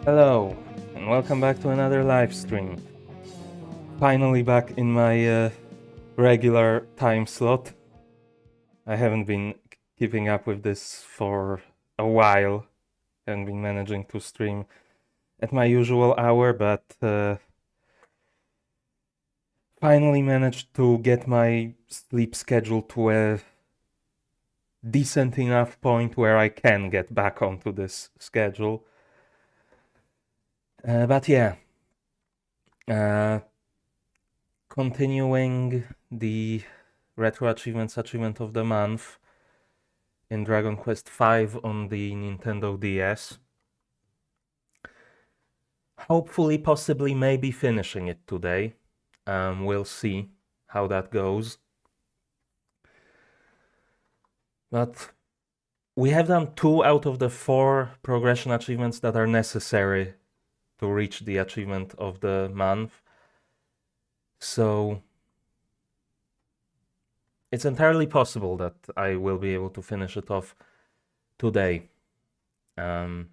Hello, and welcome back to another live stream. Finally back in my regular time slot. I haven't been keeping up with this for a while, Haven't been managing to stream at my usual hour, but finally managed to get my sleep schedule to a decent enough point where I can get back onto this schedule. But yeah, continuing the Retro Achievements Achievement of the Month in Dragon Quest V on the Nintendo DS. Hopefully, possibly, maybe finishing it today. We'll see how that goes. But we have done 2 out of the 4 progression achievements that are necessary to reach the achievement of the month. So it's entirely possible that I will be able to finish it off today. So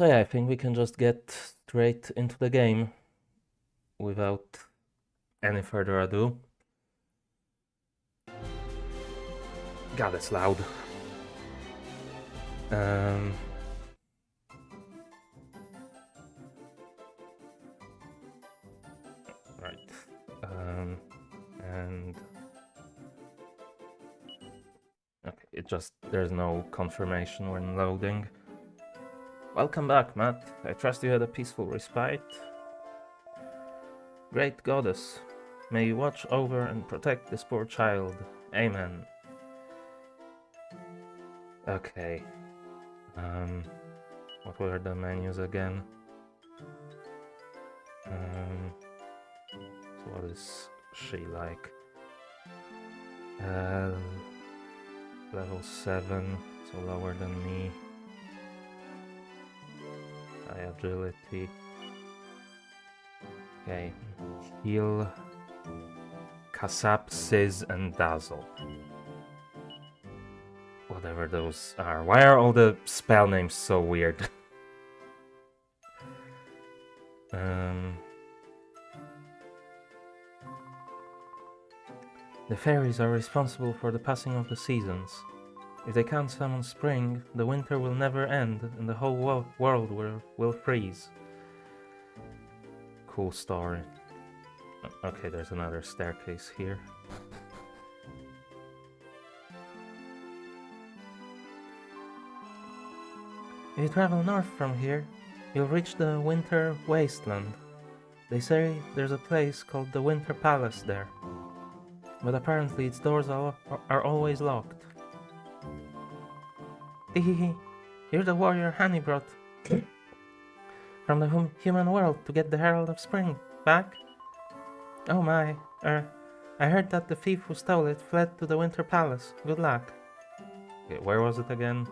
yeah, I think we can just get straight into the game without any further ado. God, it's loud. Right. And okay, there's no confirmation when loading. Welcome back, Matt. I trust you had a peaceful respite. Great goddess, may you watch over and protect this poor child. Amen. Okay. What were the menus again? So what is she like? Level 7, so lower than me. High agility. Okay. Heal, Kasap, Sizz, and Dazzle. Whatever those are. Why are all the spell names so weird? The fairies are responsible for the passing of the seasons. If they can't summon spring, the winter will never end and the whole world will freeze. Cool story. Okay, there's another staircase here. If you travel north from here, you'll reach the Winter Wasteland. They say there's a place called the Winter Palace there, but apparently its doors are always locked. Hehehe, you're the warrior Honey brought from the human world to get the Herald of Spring back? Oh my, I heard that the thief who stole it fled to the Winter Palace. Good luck. Okay, where was it again?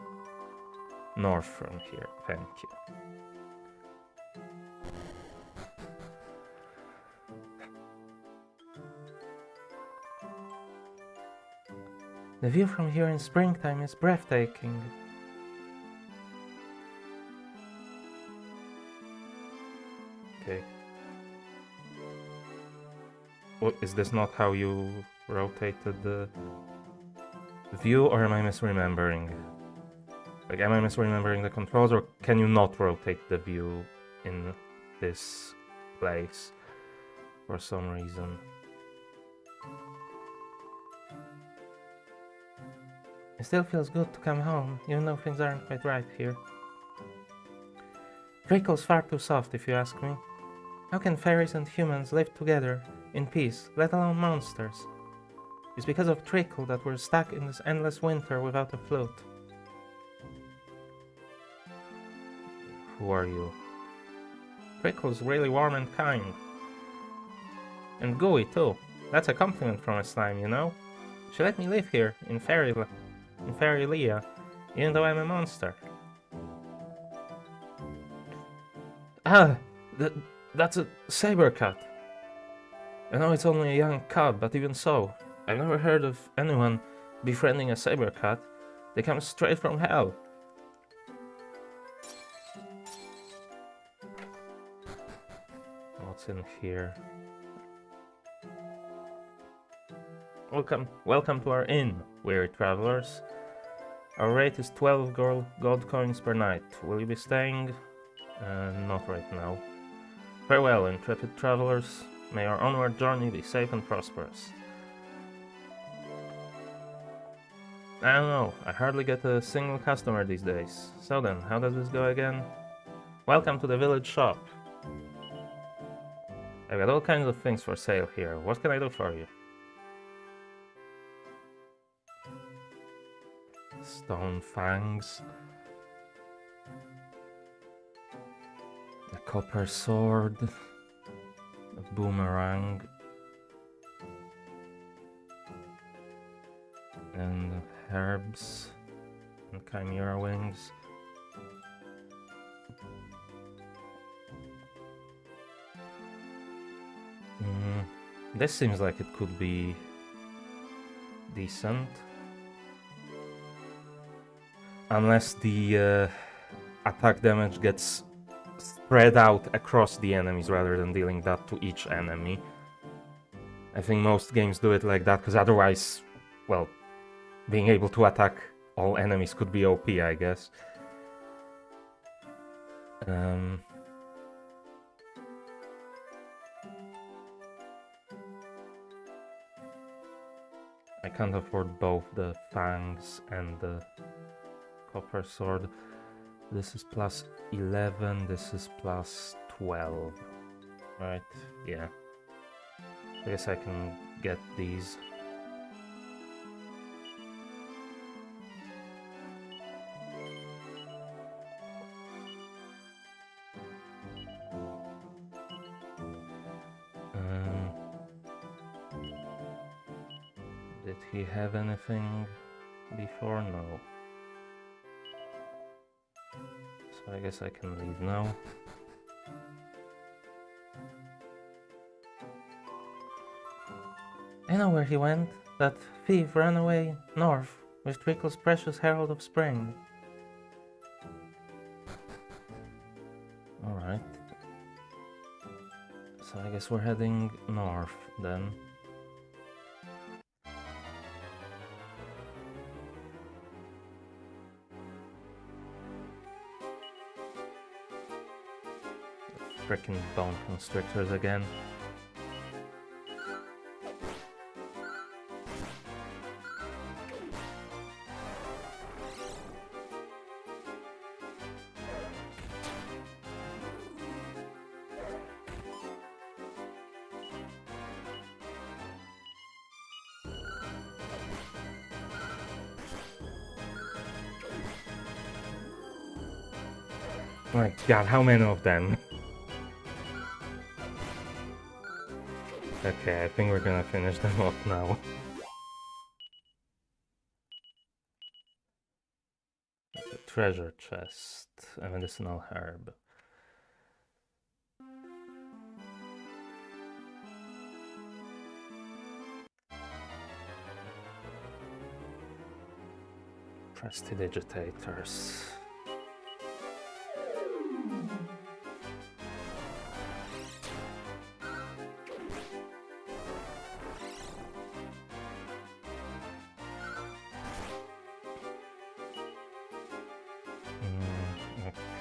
North from here, thank you. The view from here in springtime is breathtaking. Okay. What, is this not how you rotated the view, or am I misremembering? Like, am I misremembering the controls, or can you not rotate the view in this place for some reason? It still feels good to come home, even though things aren't quite right here. Treacle's far too soft, if you ask me. How can fairies and humans live together, in peace, let alone monsters? It's because of Treacle that we're stuck in this endless winter without a flute. Who are you? Treacle's really warm and kind. And gooey, too. That's a compliment from a slime, you know? She let me live here, in Fairy Leah, even though I'm a monster. Ah! That's a saber cat. I know it's only a young cub, but even so, I've never heard of anyone befriending a saber cat. They come straight from hell. What's in here? Welcome to our inn, weary travelers. Our rate is 12 gold coins per night. Will you be staying? Not right now. Farewell, intrepid travelers. May our onward journey be safe and prosperous. I don't know, I hardly get a single customer these days. So then, how does this go again? Welcome to the village shop. I've got all kinds of things for sale here. What can I do for you? Stone fangs. A copper sword. A boomerang. And herbs. And chimera wings. This seems like it could be decent. Unless the attack damage gets spread out across the enemies rather than dealing that to each enemy. I think most games do it like that, because otherwise, well, being able to attack all enemies could be OP, I guess. I can't afford both the fangs and the copper sword. This is plus 11, this is plus 12. Right, yeah. I guess I can get these. Did he have anything before? No. So I guess I can leave now. I know where he went. That thief ran away north with Trickle's precious Herald of Spring. Alright. So I guess we're heading north then. Frickin' bone constrictors again. My god, how many of them? Okay, I think we're gonna finish them off now. The treasure chest, a medicinal herb. Prestidigitators.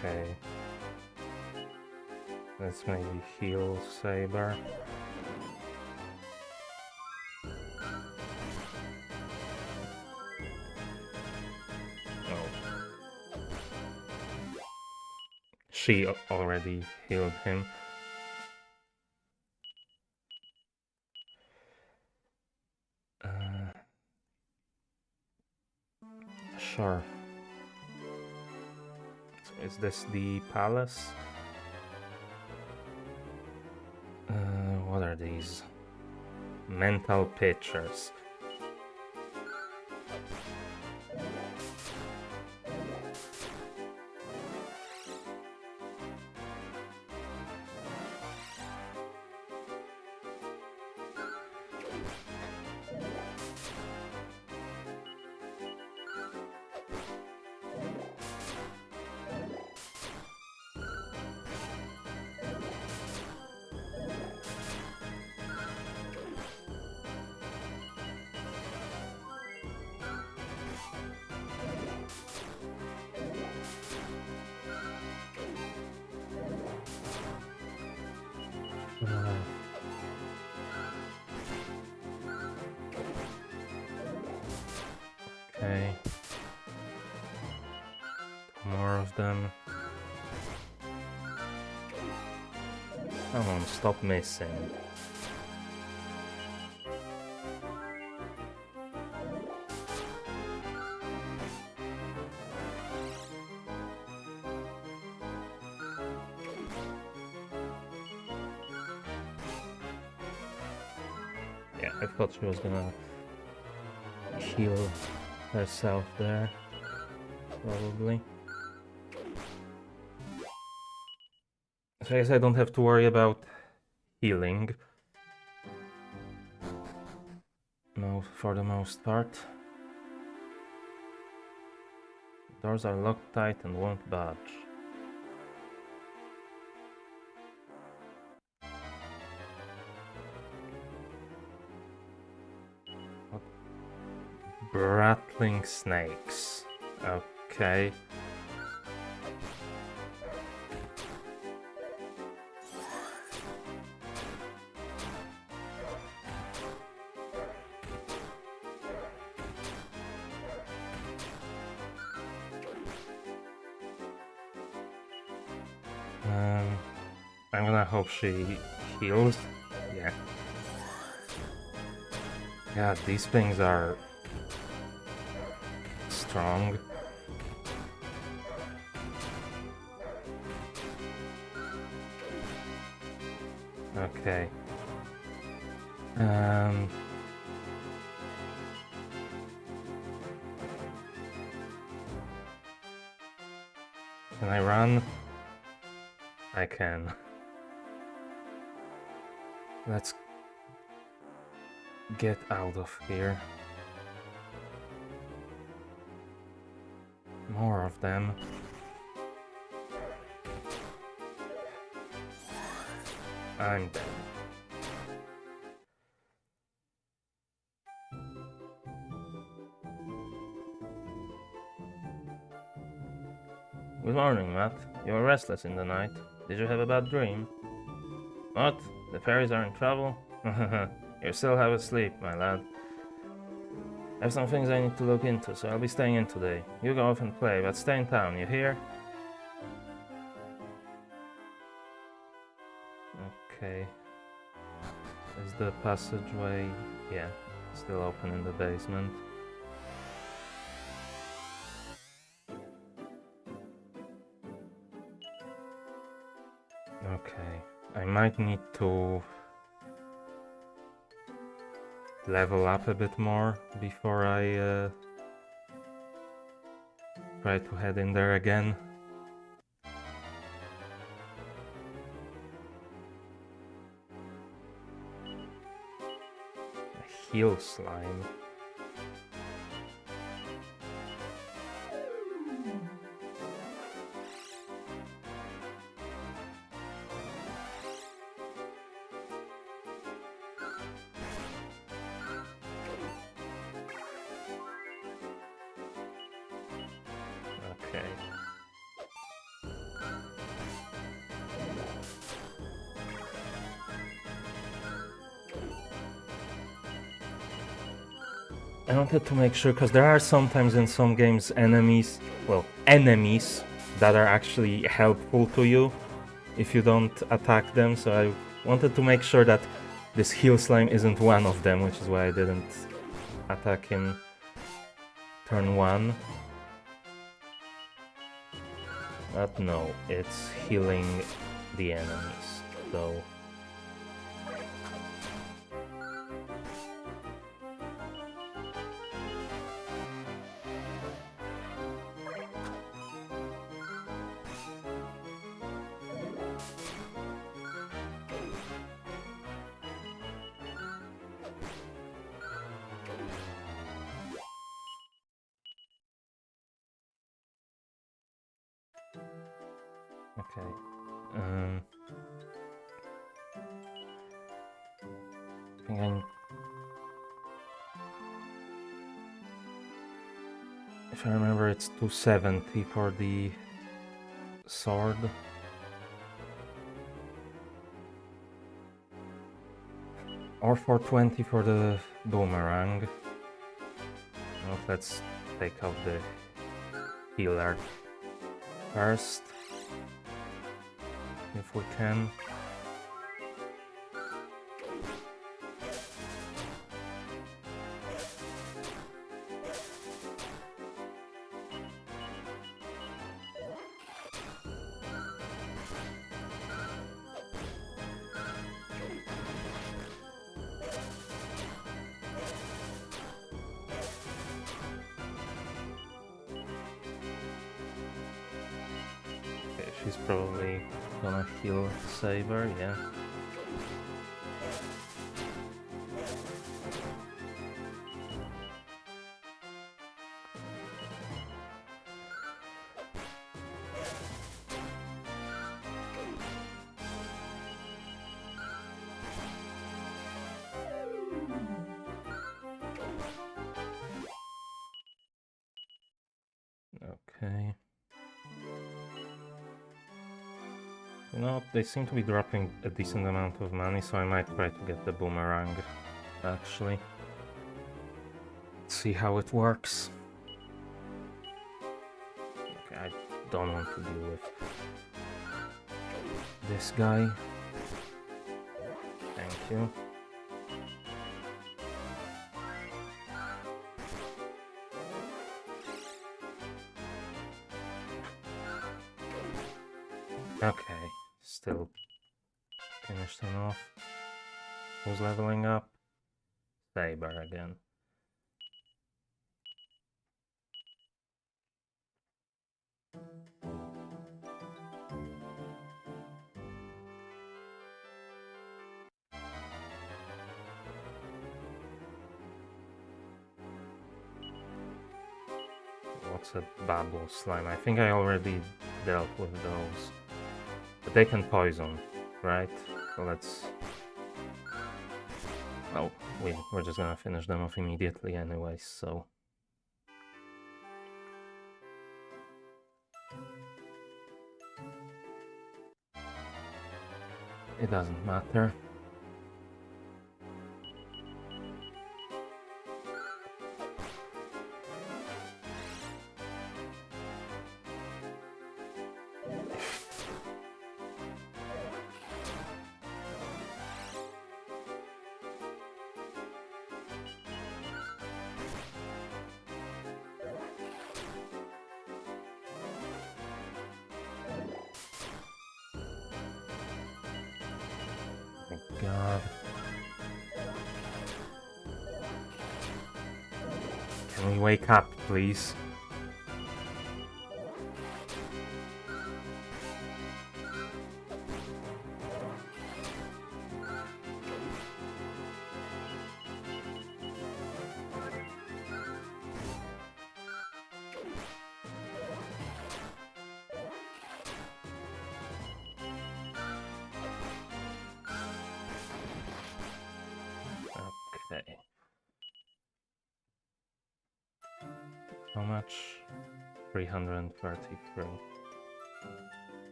Okay. Let's maybe heal Saber. Oh. She already healed him. Sure. So is this the palace? What are these? Mental pictures. Okay. More of them. Come on, stop missing. Yeah, I thought she was gonna heal herself there, probably. So I guess I don't have to worry about healing. No, for the most part. Doors are locked tight and won't budge. What? Rattling snakes. Okay. I'm gonna hope she heals. Yeah. Yeah, these things are strong. Okay. Can I run? I can. Let's get out of here. More of them. I'm dead. Good morning, Matt. You were restless in the night. Did you have a bad dream? What? The fairies are in trouble? You still have a sleep, my lad. I have some things I need to look into, so I'll be staying in today. You go off and play, but stay in town, you hear? Okay. Is the passageway... yeah, still open in the basement. Okay, I might need to level up a bit more before I try to head in there again. A heal slime. Okay. I wanted to make sure, because there are sometimes in some games enemies that are actually helpful to you if you don't attack them, so I wanted to make sure that this heal slime isn't one of them, which is why I didn't attack him turn 1. But no, it's healing the enemies, so... Okay. I think if I remember, it's 270 for the sword. Or 420 for the boomerang. Well, let's take out the healer first, if we can. She's probably gonna heal Saber, yeah. Okay. You know, they seem to be dropping a decent amount of money, so I might try to get the boomerang, actually. Let's see how it works. Okay, I don't want to deal with this guy. Thank you. Okay, still finished him off. Who's leveling up? Saber again. What's a bubble slime? I think I already dealt with those. But they can poison, right? So let's... Well, we're just gonna finish them off immediately anyway, so... It doesn't matter. God. Can we wake up, please? Okay. How much? 333.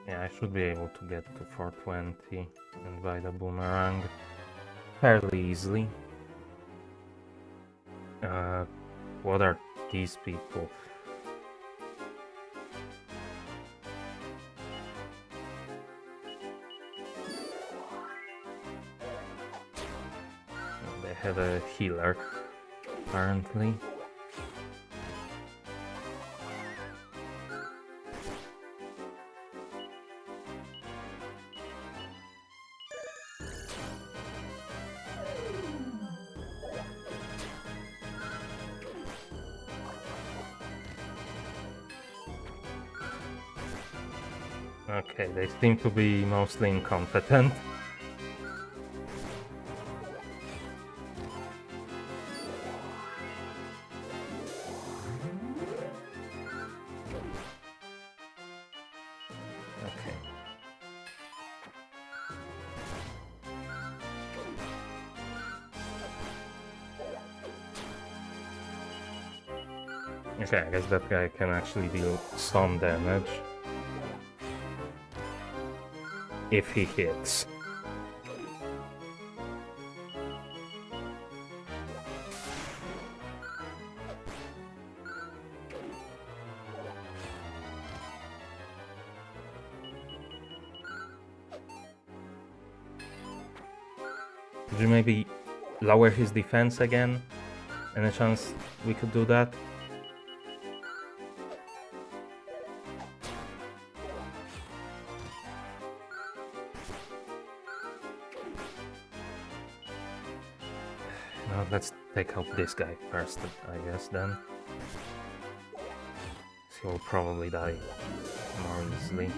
Yeah, I should be able to get to 420 and buy the boomerang fairly easily. What are these people? They have a healer, apparently. Okay, they seem to be mostly incompetent. Okay, I guess that guy can actually deal some damage. If he hits. Could you maybe lower his defense again? Any chance we could do that? No, let's take out this guy first, I guess, then. He'll probably die more easily.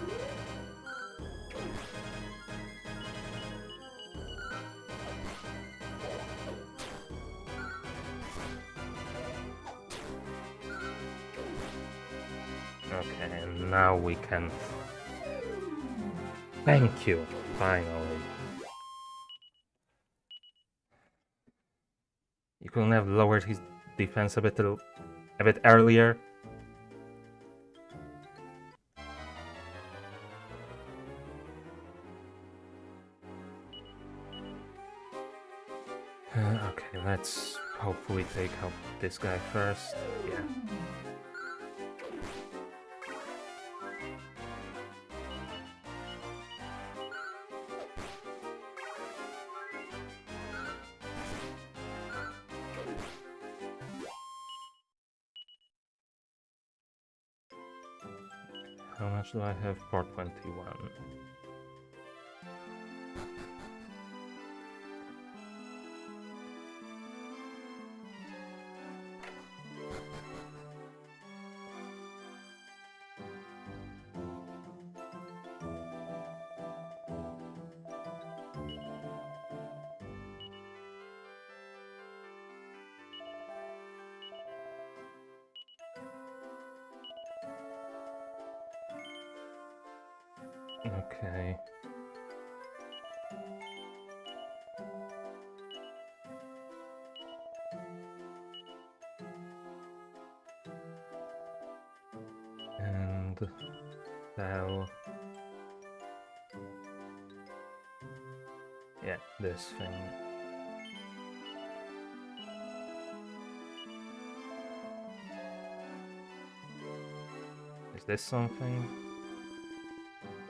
Okay, and now we can... Thank you, finally. You couldn't have lowered his defense a bit earlier. Okay, let's hopefully take out this guy first. Yeah. How much do I have? 421. Okay. And now, yeah, this thing. Is this something?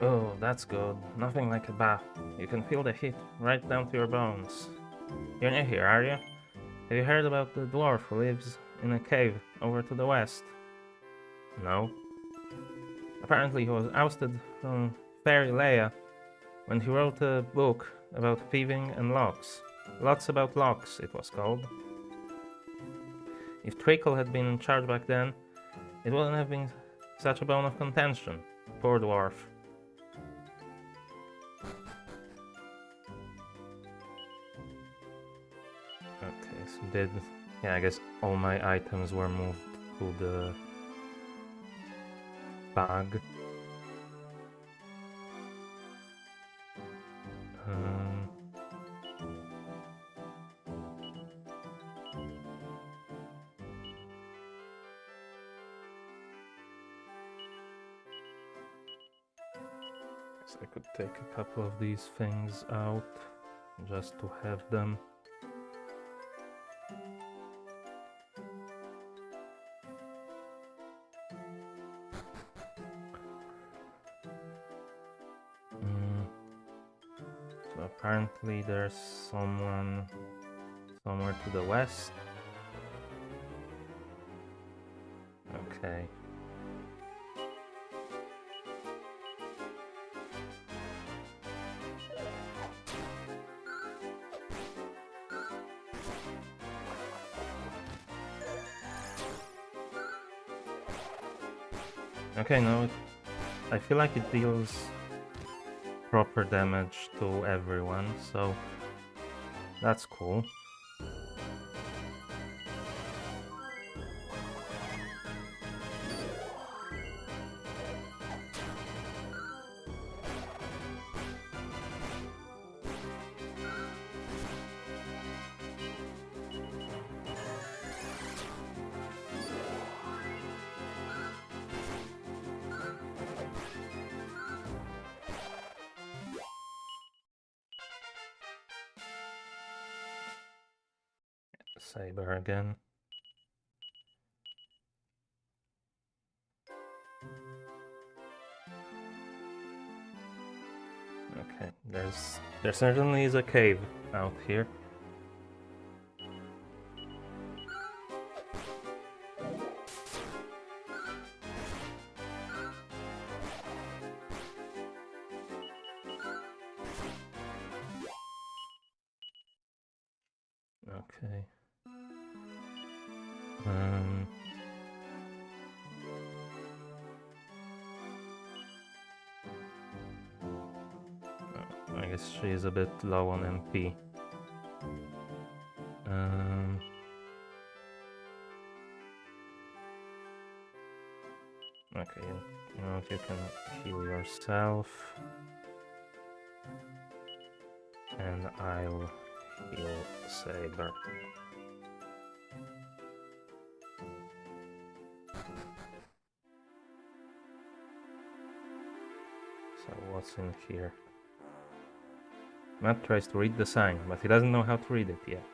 Oh, that's good. Nothing like a bath. You can feel the heat right down to your bones. You're new here, are you? Have you heard about the dwarf who lives in a cave over to the west? No. Apparently he was ousted from Fairy Leia when he wrote a book about thieving and locks. Lots about locks, it was called. If Treacle had been in charge back then, it wouldn't have been such a bone of contention. Poor dwarf. Okay, so yeah, I guess all my items were moved to the bag. Guess I could take a couple of these things out just to have them. So apparently there's someone somewhere to the west. Okay. Okay, no, I feel like it deals proper damage to everyone, so that's cool. Saber again. Okay, there certainly is a cave out here. Okay. I guess she is a bit low on MP. Okay, you know, you can heal yourself. And I'll heal Saber. So what's in here? Matt tries to read the sign, but he doesn't know how to read it yet.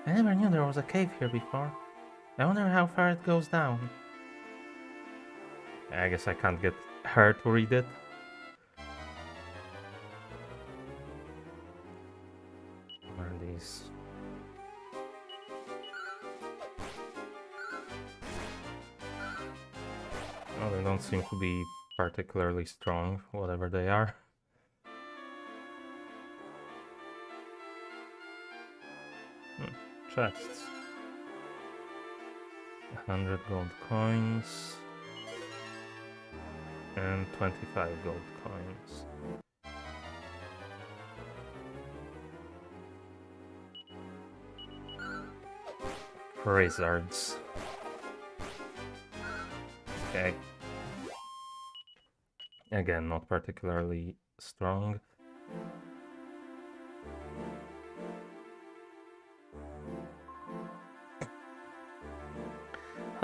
I never knew there was a cave here before. I wonder how far it goes down. I guess I can't get her to read it. What are these? Oh, they don't seem to be particularly strong, whatever they are. Chests. 100 gold coins. And 25 gold coins. Wizards. Okay. Again, not particularly strong.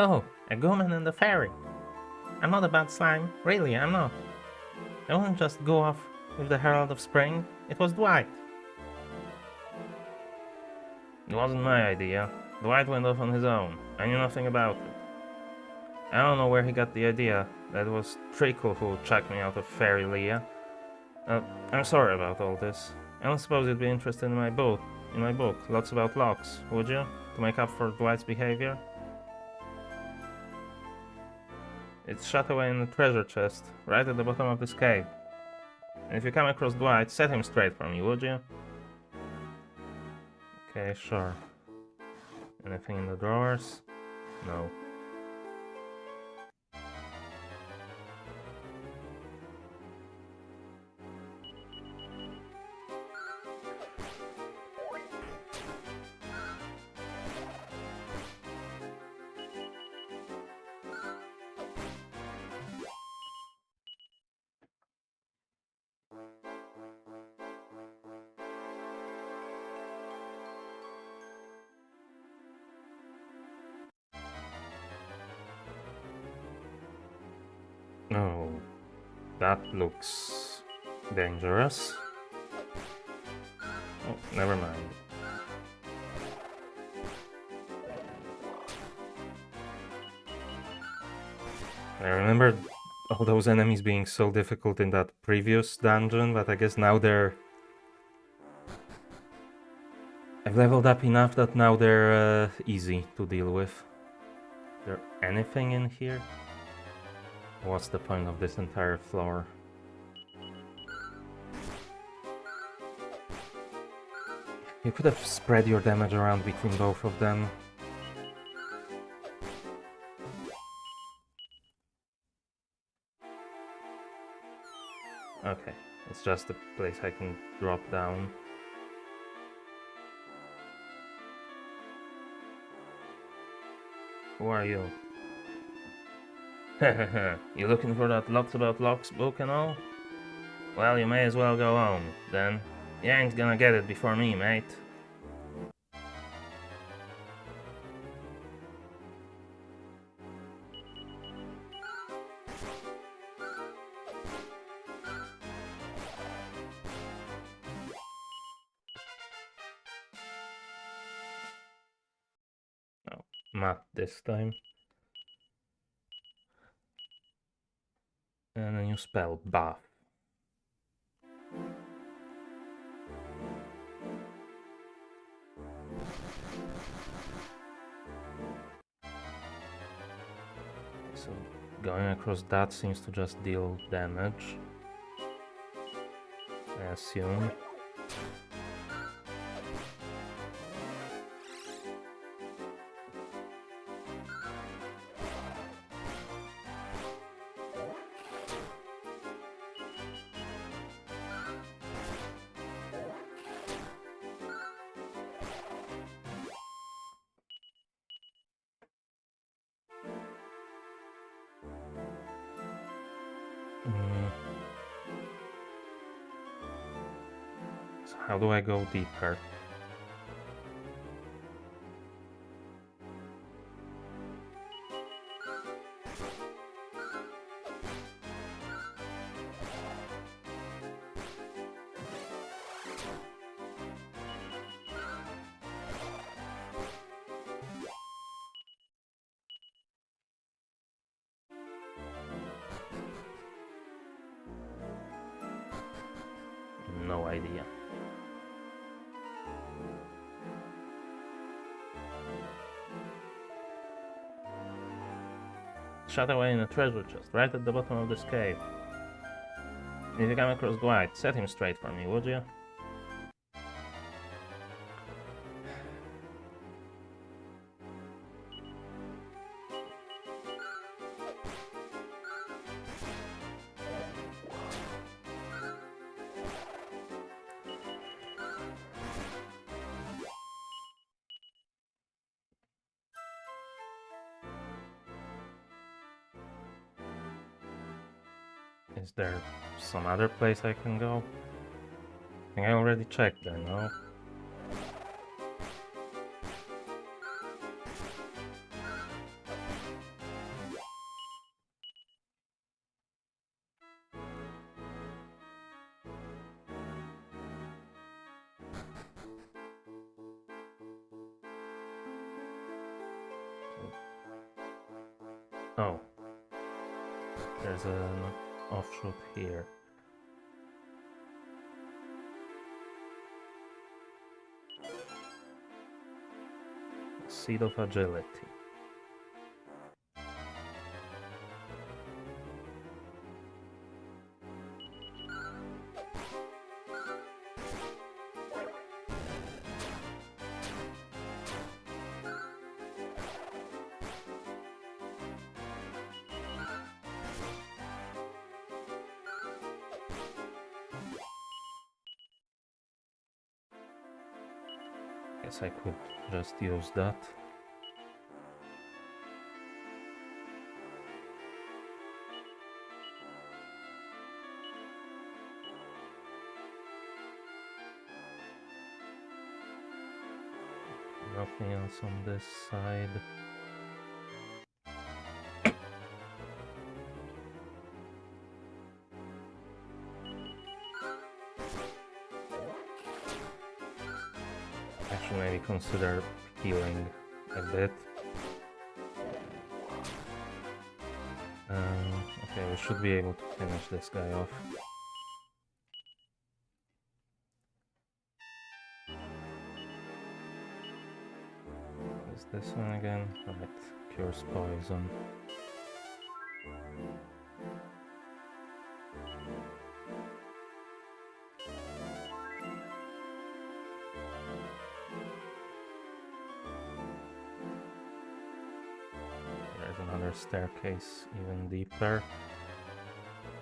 Oh, a Goman and a fairy. I'm not a bad slime. Really, I'm not. I wouldn't just go off with the Herald of Spring. It was Dwight. It wasn't my idea. Dwight went off on his own. I knew nothing about it. I don't know where he got the idea. That was Treacle who checked me out of Fairy Leah. I'm sorry about all this. I don't suppose you'd be interested in my book. Lots about locks, would you? To make up for Dwight's behavior? It's shut away in the treasure chest, right at the bottom of this cave. And if you come across Dwight, set him straight for me, would you? Okay, sure. Anything in the drawers? No. Oh, that looks dangerous. Oh, never mind. I remember all those enemies being so difficult in that previous dungeon, but I guess now I've leveled up enough that now they're easy to deal with. Is there anything in here? What's the point of this entire floor? You could have spread your damage around between both of them. Okay, it's just a place I can drop down. Who are you? You looking for that Lots About Locks book and all? Well, you may as well go home, then. You ain't gonna get it before me, mate. Oh, not this time. And a new spell, Buff. So going across that seems to just deal damage, I assume. How do I go deeper? No idea. Shut away in a treasure chest, right at the bottom of this cave. If you come across Dwight, set him straight for me, would you? Is there some other place I can go? I think I already checked there, no? Oh. There's an offshoot here. Seed of Agility. Guess I could just use that. Nothing else on this side. I should maybe consider healing a bit. Okay, we should be able to finish this guy off. Is this one again? Right, cures poison. There's another staircase even deeper.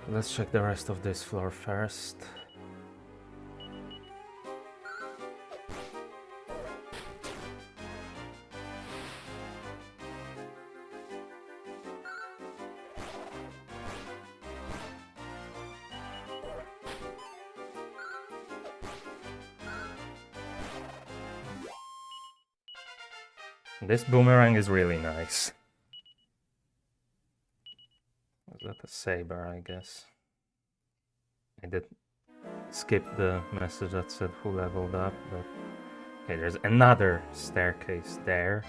Let's check the rest of this floor first. This boomerang is really nice. Is that a saber, I guess? I did skip the message that said who leveled up, but... Okay, there's another staircase there.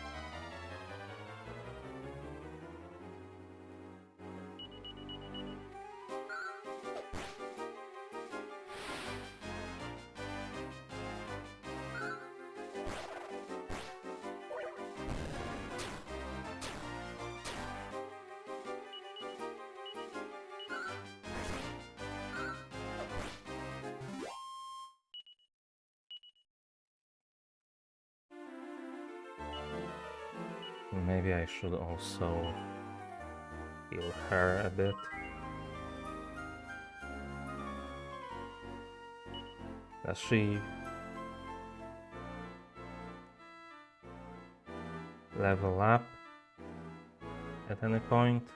Maybe I should also heal her a bit. Does she level up at any point?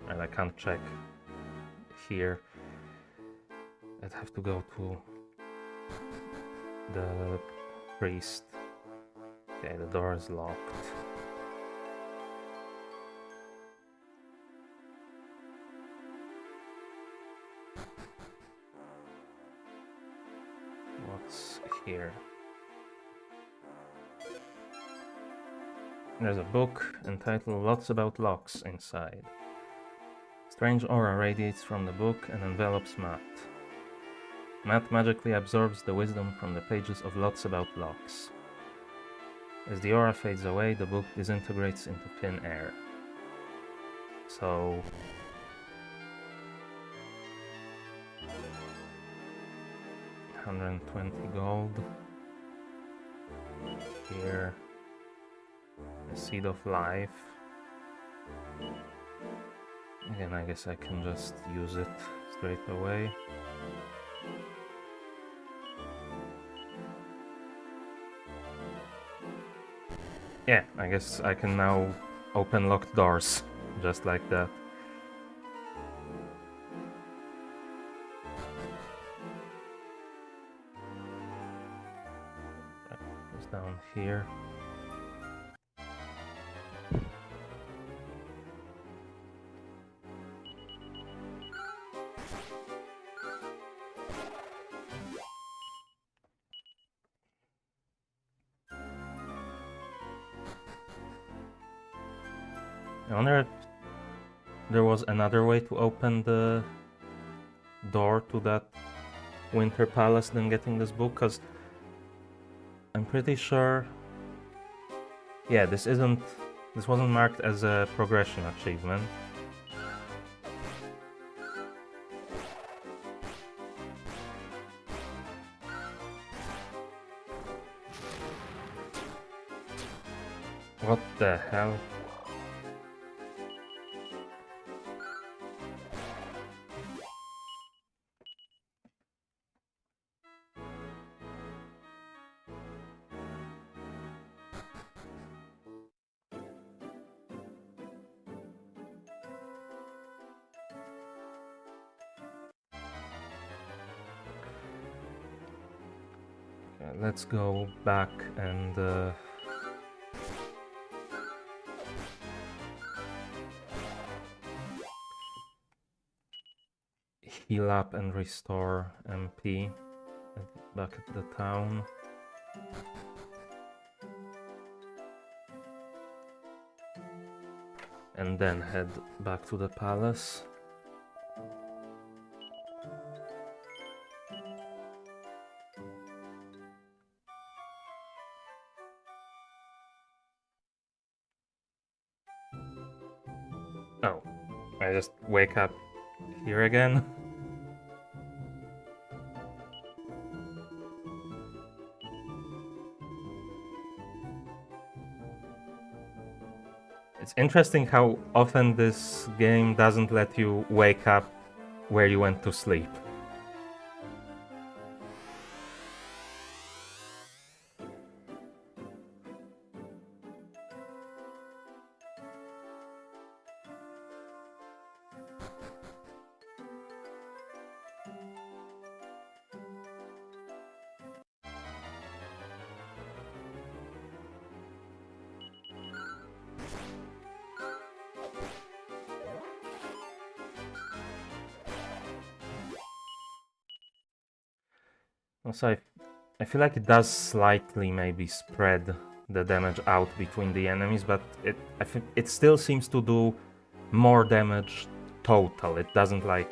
And I can't check here. I'd have to go to the priest. Okay, the door is locked. What's here? There's a book entitled Lots About Locks inside. Strange aura radiates from the book and envelops Matt. Matt magically absorbs the wisdom from the pages of Lots About Locks. As the aura fades away, the book disintegrates into thin air. So... 120 gold. Here... a seed of life. Again, I guess I can just use it straight away. Yeah, I guess I can now open locked doors, just like that. Goes down here. I wonder if there was another way to open the door to that Winter Palace than getting this book, because I'm pretty sure... Yeah, this wasn't marked as a progression achievement. What the hell? Let's go back and heal up and restore MP back at the town. And then head back to the palace. Oh, I just wake up here again. It's interesting how often this game doesn't let you wake up where you went to sleep. Also, I feel like it does slightly maybe spread the damage out between the enemies, but it still seems to do more damage total. It doesn't like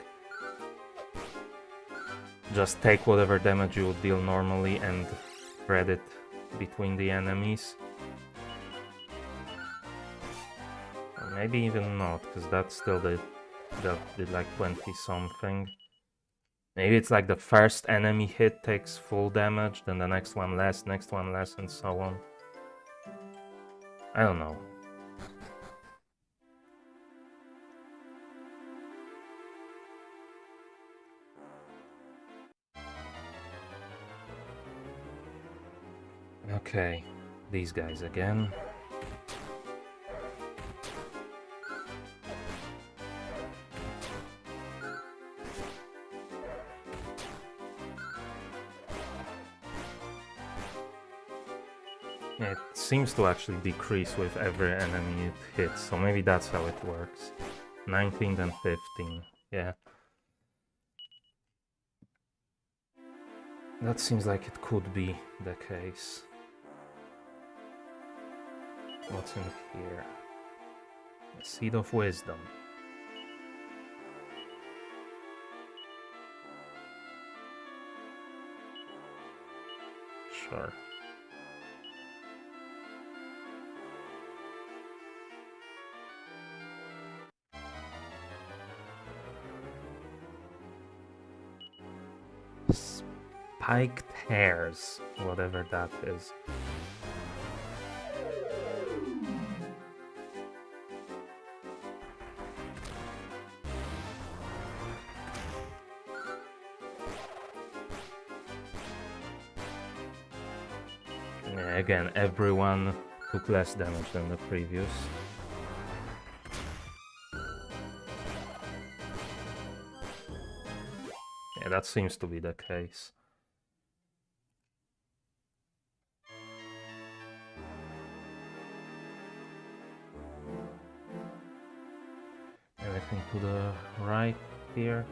just take whatever damage you would deal normally and spread it between the enemies. Or maybe even not, because that still did like 20 something. Maybe it's like the first enemy hit takes full damage, then the next one less, and so on. I don't know. Okay, these guys again. It seems to actually decrease with every enemy it hits, so maybe that's how it works. 19 and 15, yeah. That seems like it could be the case. What's in here? A Seed of Wisdom. Sure. Spiked hairs, whatever that is. Yeah, again, everyone took less damage than the previous. Yeah, that seems to be the case. Anything to the right here?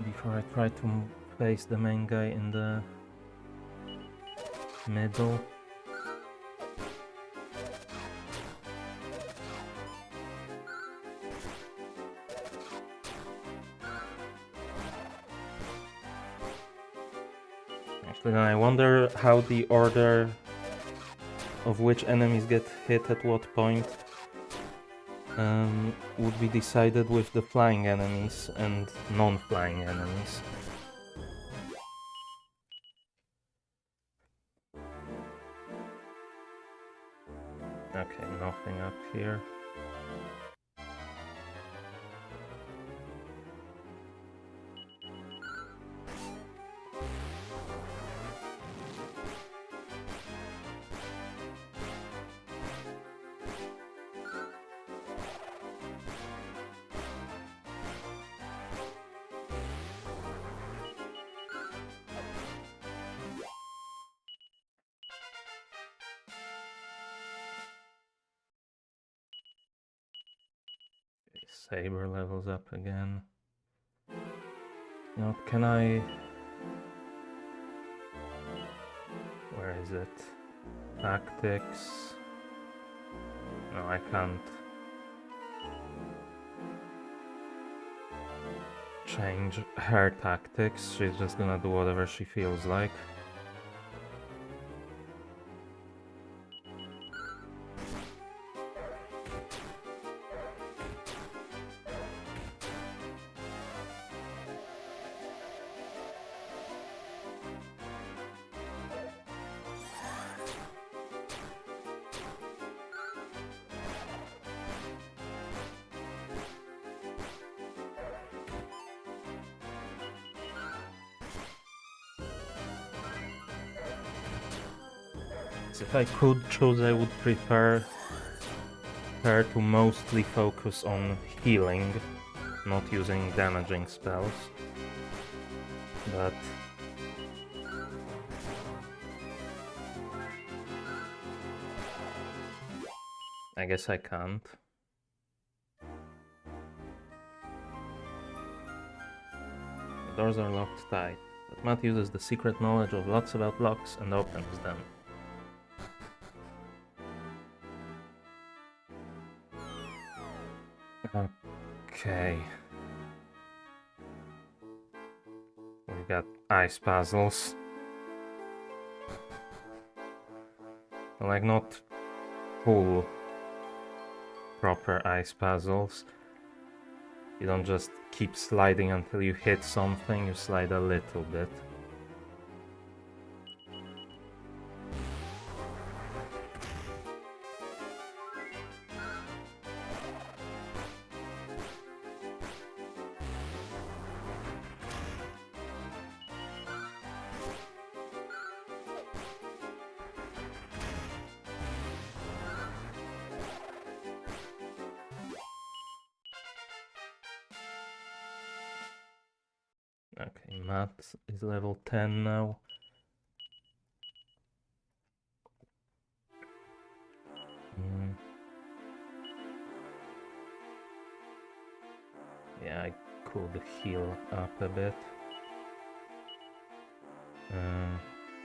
Before I try to place the main guy in the middle. Actually, then I wonder how the order of which enemies get hit at what point would be decided with the flying enemies and non-flying enemies. Okay, nothing up here. Saber levels up again. You know, can I... Where is it? Tactics... No, I can't change her tactics. She's just gonna do whatever she feels like. If I could choose, I would prefer her to mostly focus on healing, not using damaging spells. But I guess I can't. The doors are locked tight, but Matt uses the secret knowledge of lots about locks and opens them. Okay. We've got ice puzzles. Like, not full proper ice puzzles. You don't just keep sliding until you hit something, you slide a little bit. Okay, Matt is level 10 now. Yeah, I could heal up a bit.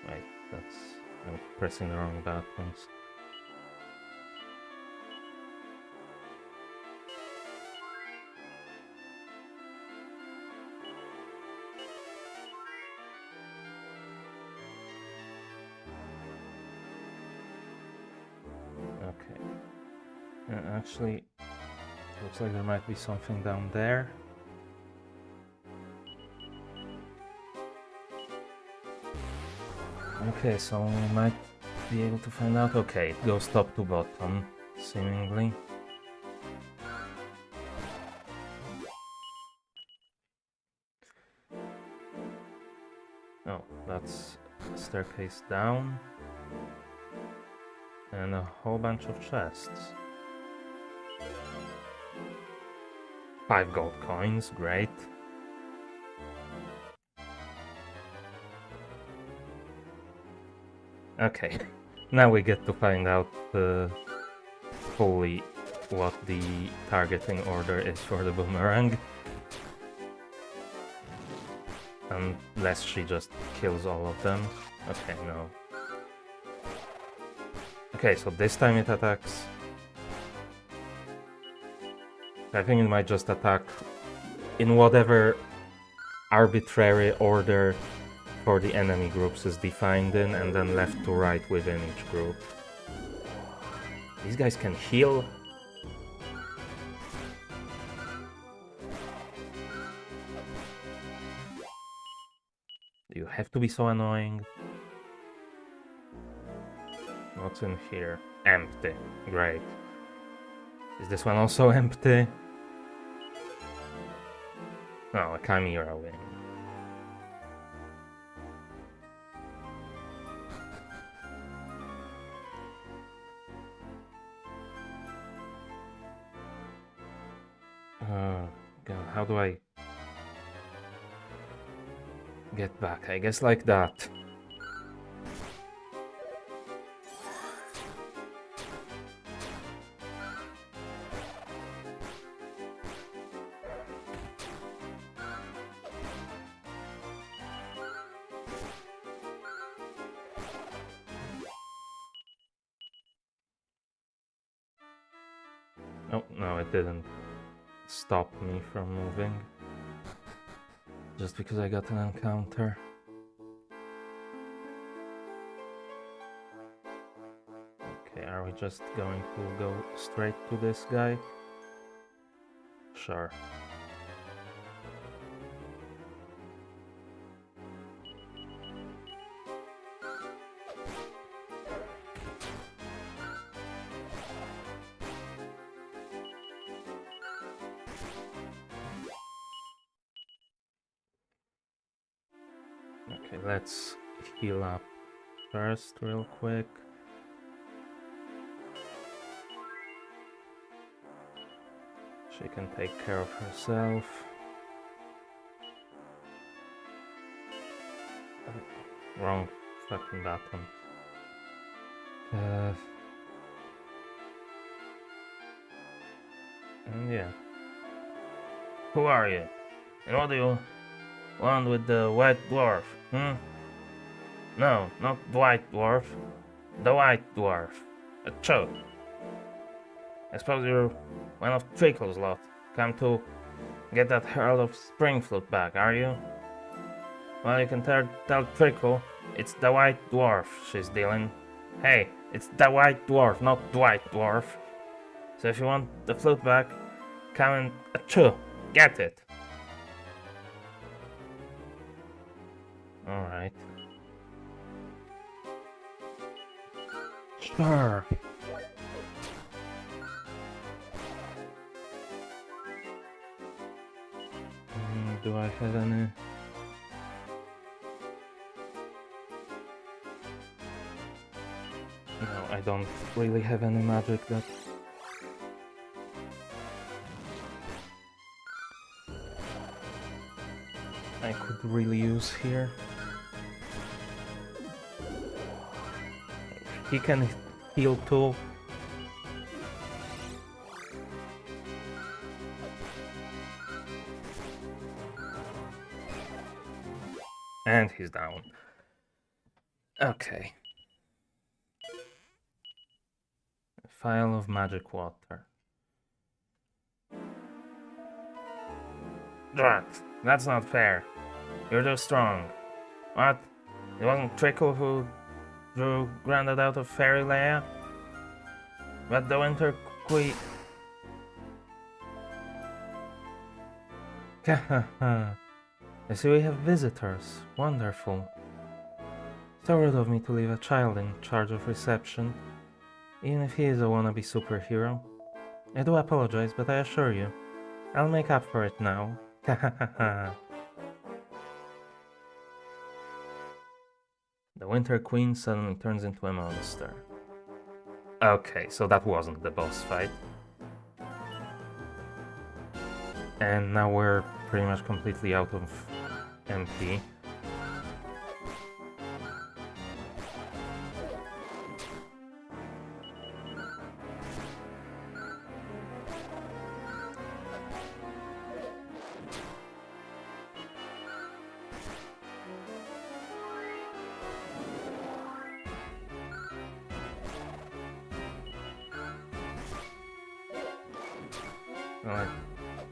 Wait, I'm pressing the wrong buttons. Okay. Actually, looks like there might be something down there. Okay, so we might be able to find out. Okay, it goes top to bottom, seemingly. Oh, that's a staircase down. And a whole bunch of chests. 5 gold coins, great. Okay, now we get to find out fully what the targeting order is for the boomerang. Unless she just kills all of them. Okay, no. Okay, so this time it attacks. I think it might just attack in whatever arbitrary order for the enemy groups is defined in, and then left to right within each group. These guys can heal. You have to be so annoying. What's in here? Empty. Great. Is this one also empty? Oh, a chimera wing. God, how do I get back? I guess like that. Oh, no, it didn't stop me from moving. Just because I got an encounter. Okay, are we just going to go straight to this guy? Sure. Okay, let's heal up first real quick. She can take care of herself. Wrong fucking button. And yeah. Who are you? And what do you want with the white dwarf? No, not the white dwarf. The white dwarf. A choke. I suppose you're one of Trickle's lot. Come to get that Herald of Spring flute back, are you? Well, you can tell Trickle it's the white dwarf she's dealing. Hey, it's the white dwarf, not the white dwarf. So if you want the flute back, come and get it. Alright. Sure. Do I have any? No, I don't really have any magic that... I could really use here. He can heal too. And he's down. Okay. A vial of magic water. Drat, that's not fair. You're too strong. What? It wasn't Trickle who drew Grandad out of Fairy Lair? But the Winter Queen... I see we have visitors. Wonderful. So rude of me to leave a child in charge of reception, even if he is a wannabe superhero. I do apologize, but I assure you, I'll make up for it now. The Winter Queen suddenly turns into a monster. Okay, so that wasn't the boss fight. And now we're pretty much completely out of MP.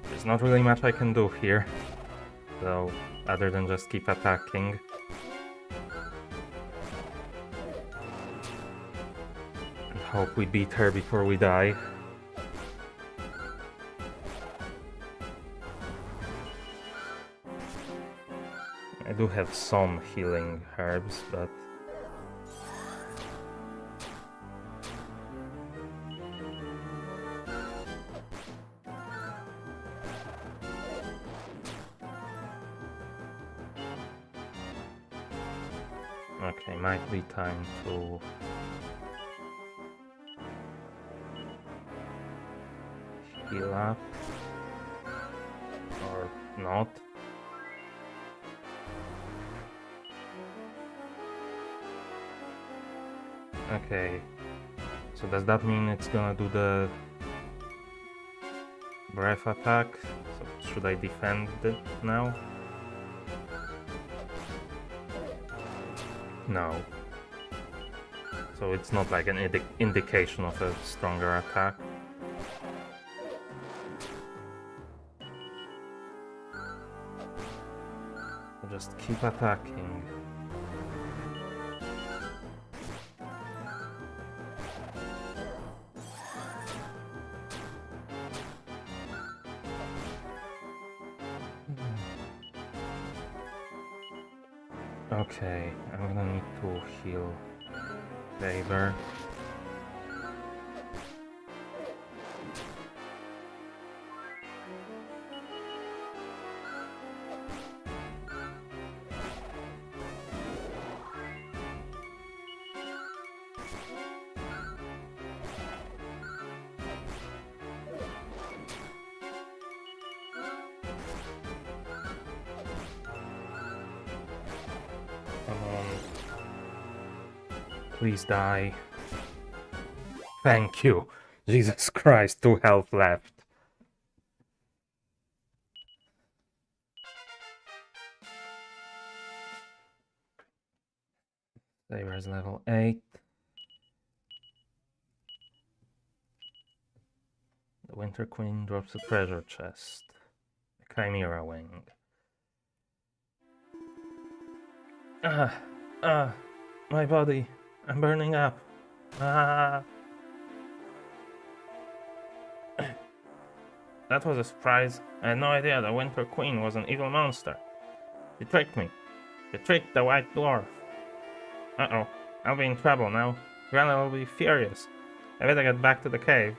There's not really much I can do here, though, other than just keep attacking. And hope we beat her before we die. I do have some healing herbs, but... Okay, might be time to... heal up. Or not. Okay, so does that mean it's gonna do the breath attack? So should I defend it now? No. So it's not like an indication of a stronger attack. I'll just keep attacking. Okay, I'm gonna need to heal Saber. Come on. Please die. Thank you. Jesus Christ, 2 health left. Saber's level 8. The Winter Queen drops a treasure chest. A Chimera Wing. My body. I'm burning up. That was a surprise. I had no idea the Winter Queen was an evil monster. You tricked me. You tricked the White Dwarf. Uh-oh. I'll be in trouble now. Grandma will be furious. I better get back to the cave.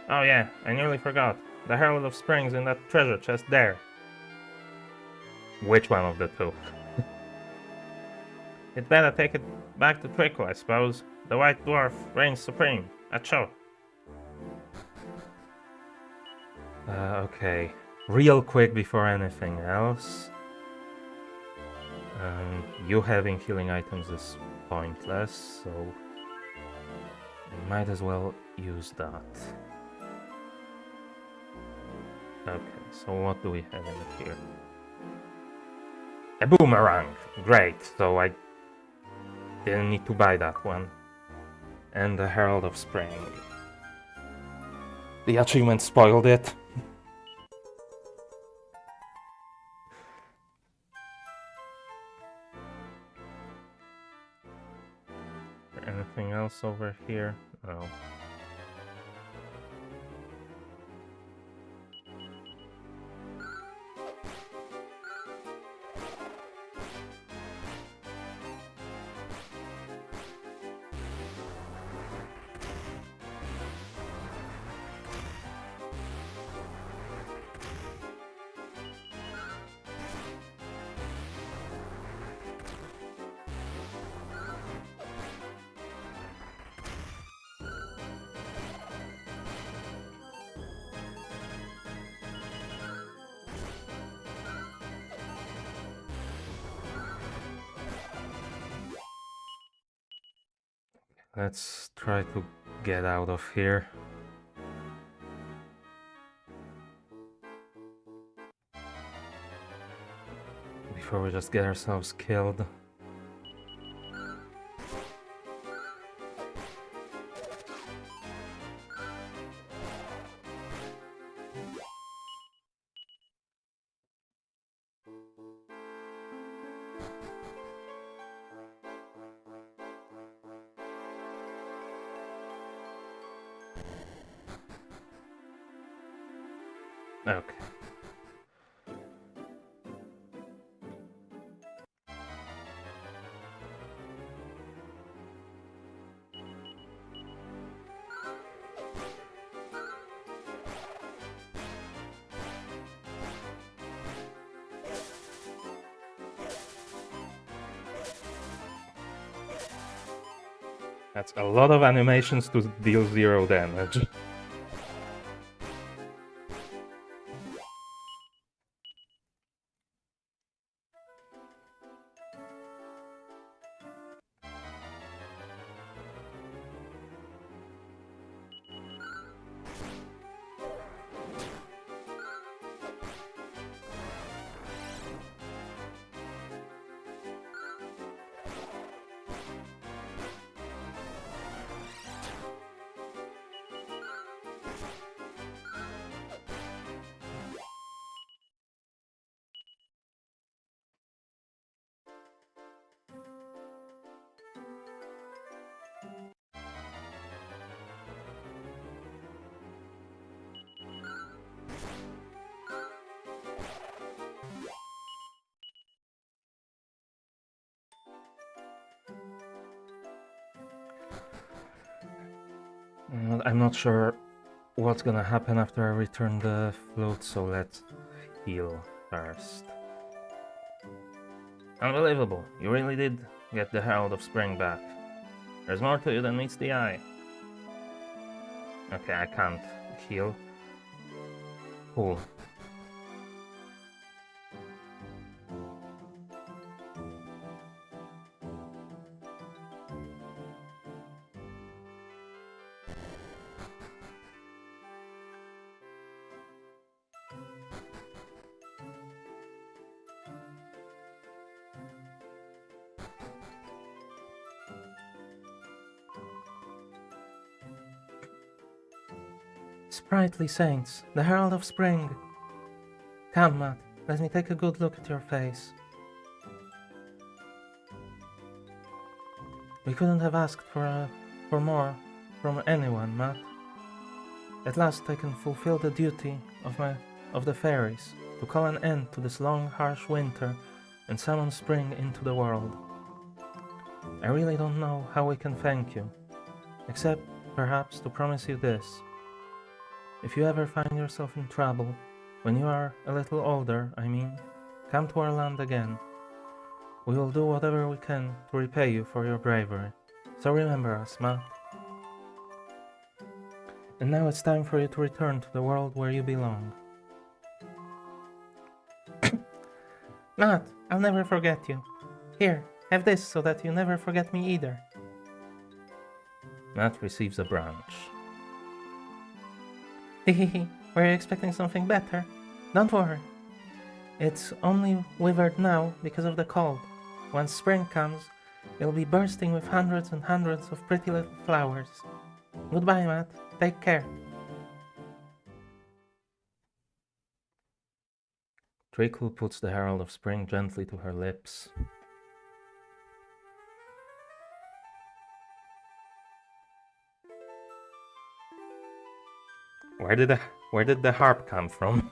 Oh yeah, I nearly forgot. The Herald of Spring's in that treasure chest there. Which one of the two? You'd better take it back to Trickle, I suppose. The White Dwarf reigns supreme. Achoo. Okay. real quick before anything else. You having healing items is pointless, so I might as well use that. Okay, so what do we have in here? A boomerang! Great, so I didn't need to buy that one. And the Herald of Spring. The achievement spoiled it. Anything else over here? No. Let's try to get out of here. Before we just get ourselves killed. Okay. That's a lot of animations to deal 0 damage. I'm not sure what's gonna happen after I return the flute, so let's heal first. Unbelievable, you really did get the Herald of Spring back. There's more to you than meets the eye. Okay, I can't heal. Cool. Sprightly saints, the Herald of Spring. Come, Matt, let me take a good look at your face. We couldn't have asked for more from anyone, Matt. At last I can fulfill the duty of the fairies, to call an end to this long, harsh winter and summon spring into the world. I really don't know how we can thank you, except perhaps to promise you this. If you ever find yourself in trouble, when you are a little older, I mean, come to our land again. We will do whatever we can to repay you for your bravery. So remember us, Matt. And now it's time for you to return to the world where you belong. Matt, I'll never forget you. Here, have this so that you never forget me either. Matt receives a branch. Hehehe, were you expecting something better? Don't worry. It's only withered now because of the cold. Once spring comes, it'll be bursting with hundreds and hundreds of pretty little flowers. Goodbye, Matt. Take care. Treacle puts the Herald of Spring gently to her lips. Where did the harp come from?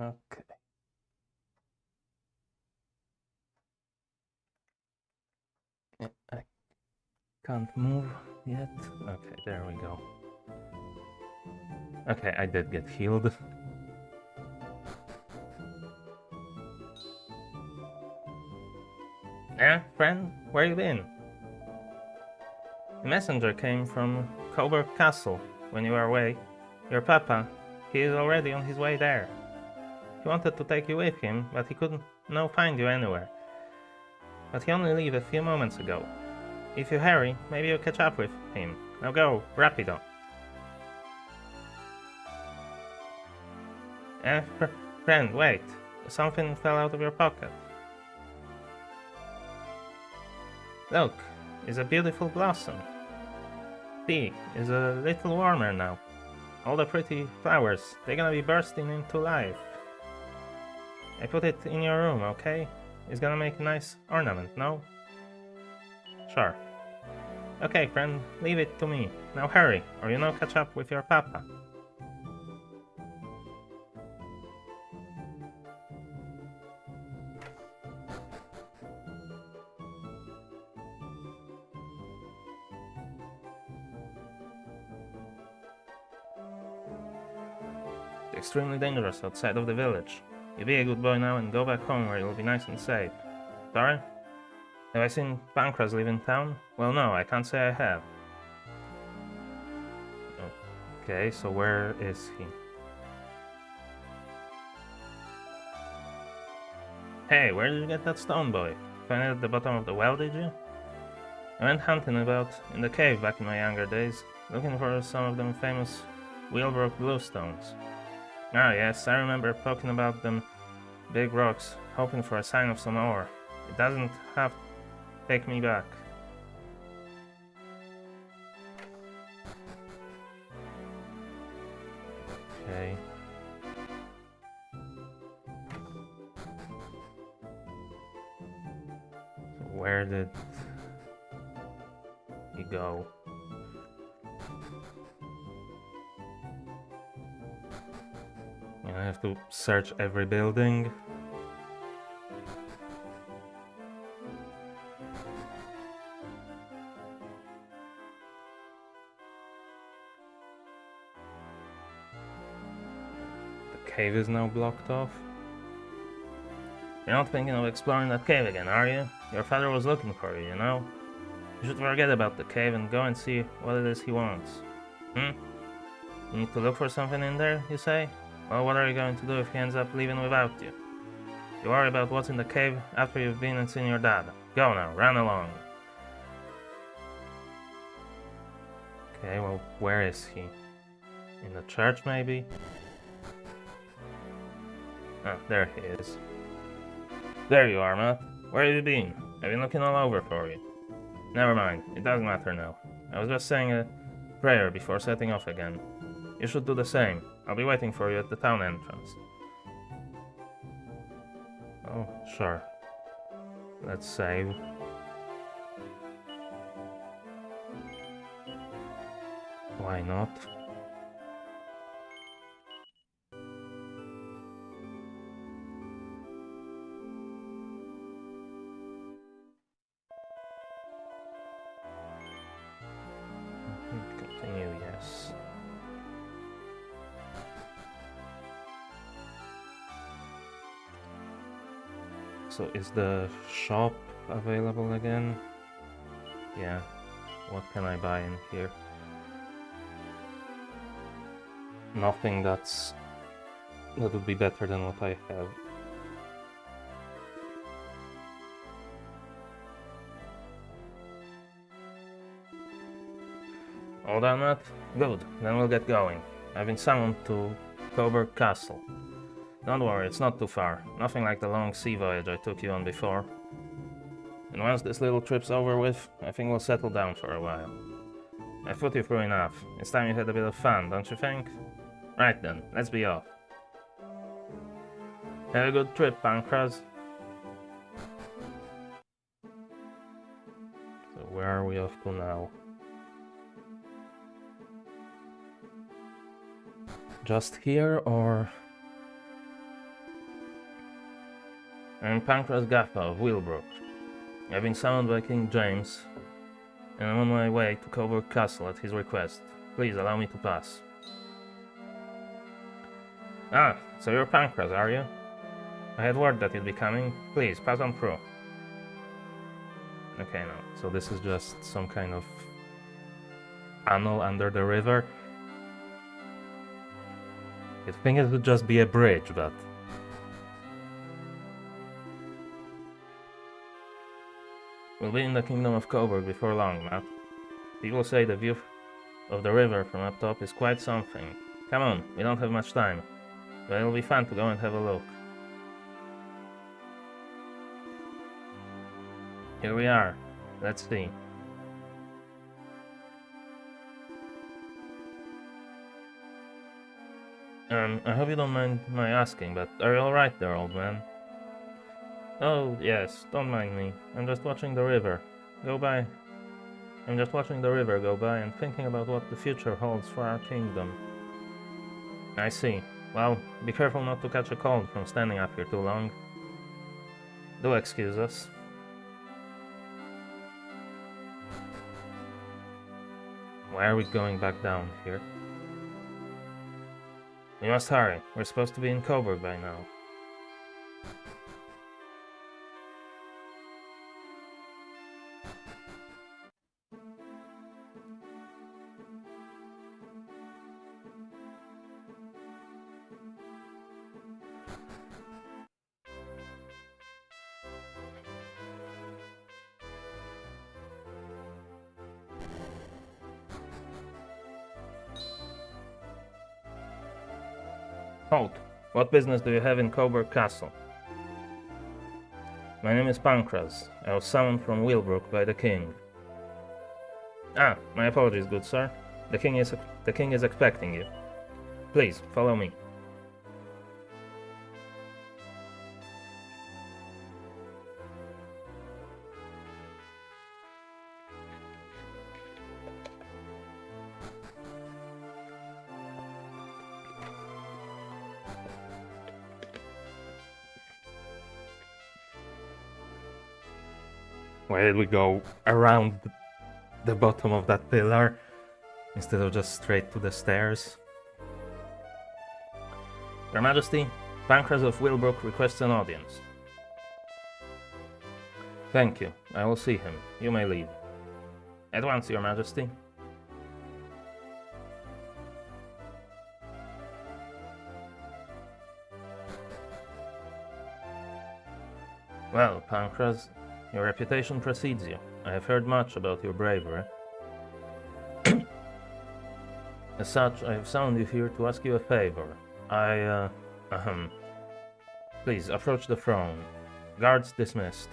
Okay. I can't move yet. Okay, there we go. Okay, I did get healed. Eh, friend? Where you been? A messenger came from Coburg Castle when you were away. Your papa, he is already on his way there. He wanted to take you with him, but he couldn't find you anywhere. But he only left a few moments ago. If you hurry, maybe you'll catch up with him. Now go, rapido. Friend, wait. Something fell out of your pocket. Look, it's a beautiful blossom. See, it's a little warmer now. All the pretty flowers, they're gonna be bursting into life. I put it in your room, okay? It's gonna make a nice ornament, no? Sure. Okay, friend, leave it to me. Now hurry, or catch up with your papa. It's extremely dangerous outside of the village. You be a good boy now and go back home where you'll be nice and safe. Sorry? Have I seen Pancras live in town? Well, no, I can't say I have. Okay, so where is he? Hey, where did you get that stone, boy? Find it at the bottom of the well, did you? I went hunting about in the cave back in my younger days, looking for some of them famous Wheelbrook bluestones. Ah, yes, I remember poking about them big rocks, hoping for a sign of some ore. It doesn't have to take me back. Okay. So where did he go? I have to search every building. The cave is now blocked off. You're not thinking of exploring that cave again, are you? Your father was looking for you, you know? You should forget about the cave and go and see what it is he wants. You need to look for something in there, you say? Well, what are you going to do if he ends up leaving without you? You worry about what's in the cave after you've been and seen your dad. Go now, run along. Okay, well, where is he? In the church, maybe? Ah, there he is. There you are, Matt. Where have you been? I've been looking all over for you. Never mind, it doesn't matter now. I was just saying a prayer before setting off again. You should do the same. I'll be waiting for you at the town entrance. Oh, sure. Let's save. Why not? Continue, yes. So is the shop available again? Yeah. What can I buy in here? Nothing that would be better than what I have. All done, Matt? Good, then we'll get going. I've been summoned to Coburg Castle. Don't worry, it's not too far. Nothing like the long sea voyage I took you on before. And once this little trip's over with, I think we'll settle down for a while. I've put you through enough. It's time you had a bit of fun, don't you think? Right then, let's be off. Have a good trip, Pancras. So where are we off to now? Just here, or... I'm Pancras Gaffa of Willbrook. I've been summoned by King James, and I'm on my way to Coburg Castle at his request. Please allow me to pass. Ah, so you're Pancras, are you? I had word that you'd be coming. Please, pass on through. Okay, no. So this is just some kind of tunnel under the river. I think it would just be a bridge, but... We'll be in the Kingdom of Coburg before long, Matt. People say the view of the river from up top is quite something. Come on, we don't have much time. But it'll be fun to go and have a look. Here we are. Let's see. I hope you don't mind my asking, but are you alright there, old man? Oh, yes, don't mind me. I'm just watching the river go by. I'm just watching the river go by and thinking about what the future holds for our kingdom. I see. Well, be careful not to catch a cold from standing up here too long. Do excuse us. Why are we going back down here? We must hurry. We're supposed to be in Coburg by now. Halt! What business do you have in Coburg Castle? My name is Pancras. I was summoned from Willbrook by the king. Ah, my apologies, good sir. The king is expecting you. Please, follow me. Why did we go around the bottom of that pillar instead of just straight to the stairs? Your Majesty, Pancras of Willbrook requests an audience. Thank you. I will see him. You may leave. At once, Your Majesty. Well, Pancras, your reputation precedes you. I have heard much about your bravery. As such, I have summoned you here to ask you a favor. Please, approach the throne. Guards dismissed.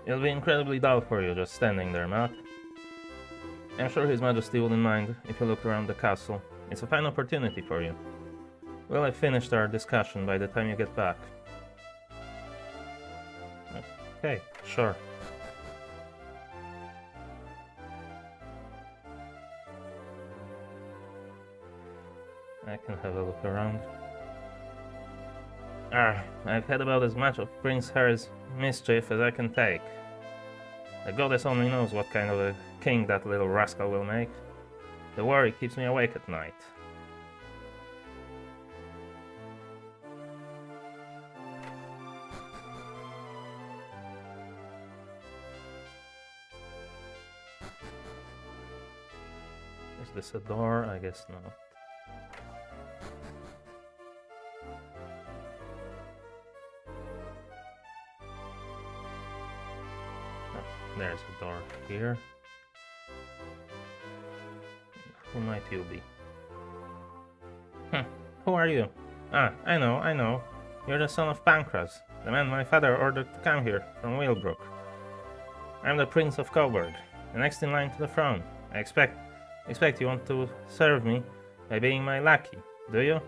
It'll be incredibly dull for you just standing there, Matt. I'm sure His Majesty wouldn't mind if you looked around the castle. It's a fine opportunity for you. We'll have finished our discussion by the time you get back. Okay, sure. I can have a look around. I've had about as much of Prince Harry's mischief as I can take. The goddess only knows what kind of a king that little rascal will make. The worry keeps me awake at night. Is this a door? I guess not. There's a door here. Who might you be? Who are you? Ah, I know. You're the son of Pancras, the man my father ordered to come here from Willbrook. I'm the Prince of Coburg, the next in line to the throne. I expect you want to serve me by being my lackey, do you?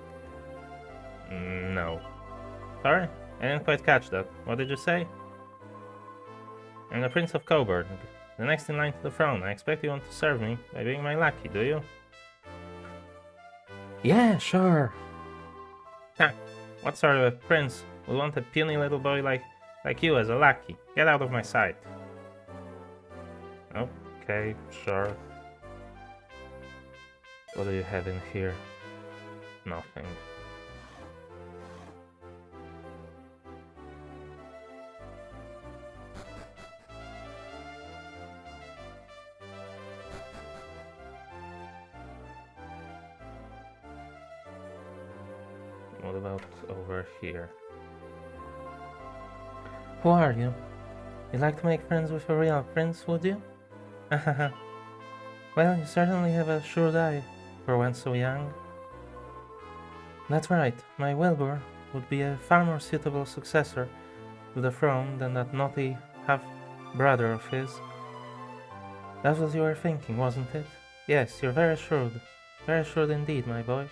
No. Sorry? I didn't quite catch that. What did you say? I'm the Prince of Coburg, the next in line to the throne. I expect you want to serve me by being my lackey, do you? Yeah, sure. What sort of a prince would want a puny little boy like you as a lackey? Get out of my sight. Okay, sure. What do you have in here? Nothing. What about over here? Who are you? You'd like to make friends with a real prince, would you? Well, you certainly have a shrewd eye for one so young. That's right, my Wilbur would be a far more suitable successor to the throne than that naughty half-brother of his. That's what you were thinking, wasn't it? Yes, you're very shrewd indeed, my boy.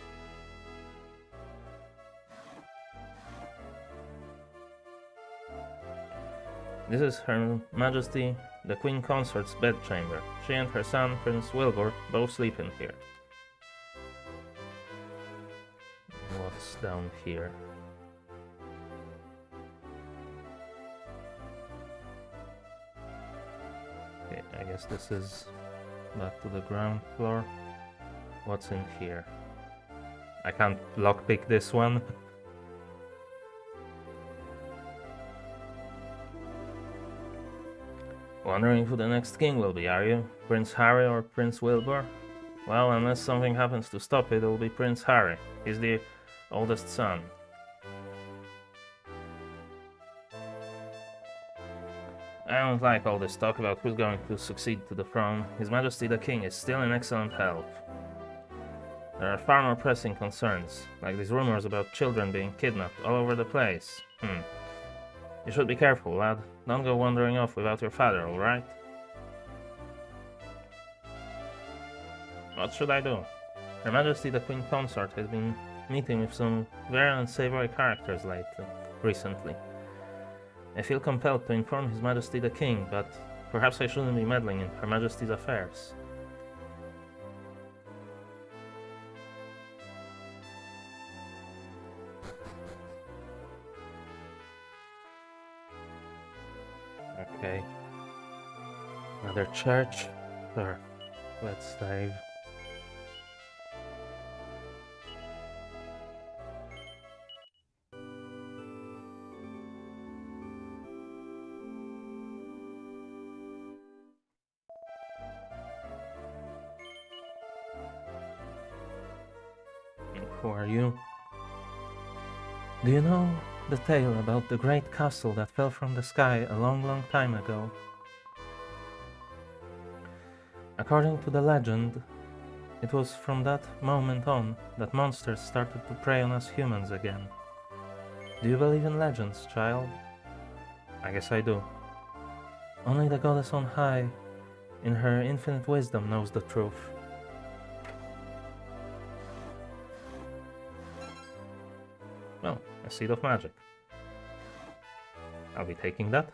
This is Her Majesty the Queen Consort's bedchamber. She and her son, Prince Wilbur, both sleep in here. What's down here? Okay, I guess this is back to the ground floor. What's in here? I can't lockpick this one. Wondering who the next king will be, are you? Prince Harry or Prince Wilbur? Well, unless something happens to stop it, it'll be Prince Harry. He's the oldest son. I don't like all this talk about who's going to succeed to the throne. His Majesty the King is still in excellent health. There are far more pressing concerns, like these rumors about children being kidnapped all over the place. You should be careful, lad. Don't go wandering off without your father, alright? What should I do? Her Majesty the Queen Consort has been meeting with some very unsavory characters recently. I feel compelled to inform His Majesty the King, but perhaps I shouldn't be meddling in Her Majesty's affairs. Okay. Another church. Sure. Let's dive. Who are you? Do you know the tale about the great castle that fell from the sky a long, long time ago? According to the legend, it was from that moment on that monsters started to prey on us humans again. Do you believe in legends, child? I guess I do. Only the goddess on high, in her infinite wisdom, knows the truth. Well, a seed of magic. I'll be taking that.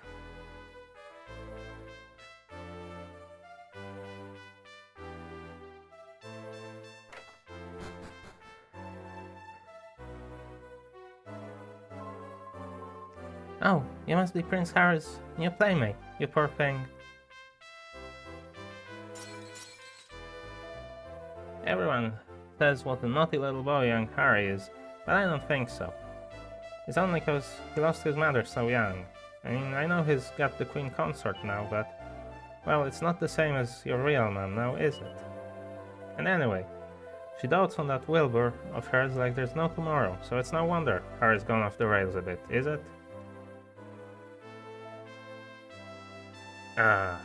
Oh, you must be Prince Harry's new playmate, you poor thing. Everyone says what a naughty little boy young Harry is, but I don't think so. It's only because he lost his mother so young. I mean, I know he's got the Queen Consort now, but... well, it's not the same as your real mom now, is it? And anyway, she dotes on that Wilbur of hers like there's no tomorrow, so it's no wonder Harry's gone off the rails a bit, is it? Ah!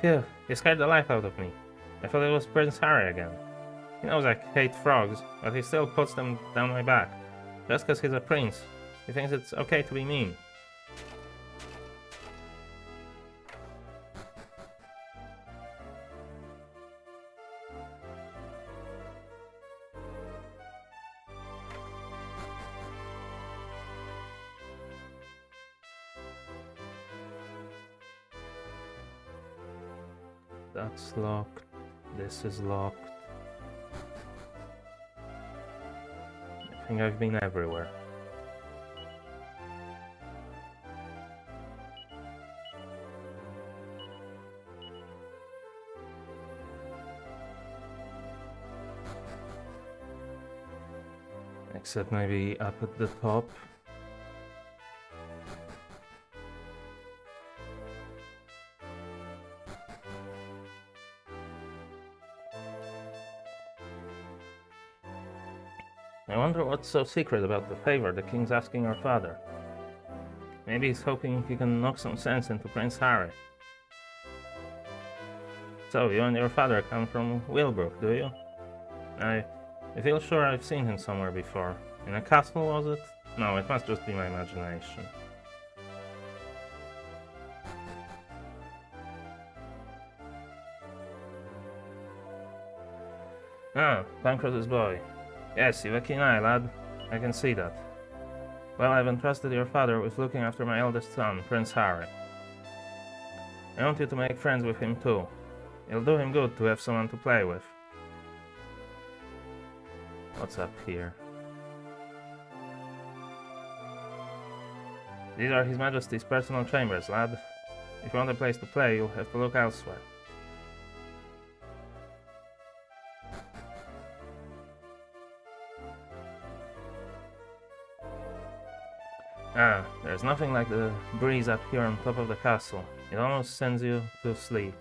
Phew, you scared the life out of me. I thought it was Prince Harry again. He knows I hate frogs, but he still puts them down my back. Just because he's a prince. He thinks it's okay to be mean. That's locked. This is locked. I think I've been everywhere. Except maybe up at the top. I wonder what's so secret about the favor the king's asking our father. Maybe he's hoping he can knock some sense into Prince Harry. So, you and your father come from Wilbrook, do you? I feel sure I've seen him somewhere before. In a castle, was it? No, it must just be my imagination. Ah, Pancraz's boy. Yes, you've a keen eye, lad. I can see that. Well, I've entrusted your father with looking after my eldest son, Prince Harry. I want you to make friends with him too. It'll do him good to have someone to play with. What's up here? These are His Majesty's personal chambers, lad. If you want a place to play, you'll have to look elsewhere. Ah, there's nothing like the breeze up here on top of the castle. It almost sends you to sleep.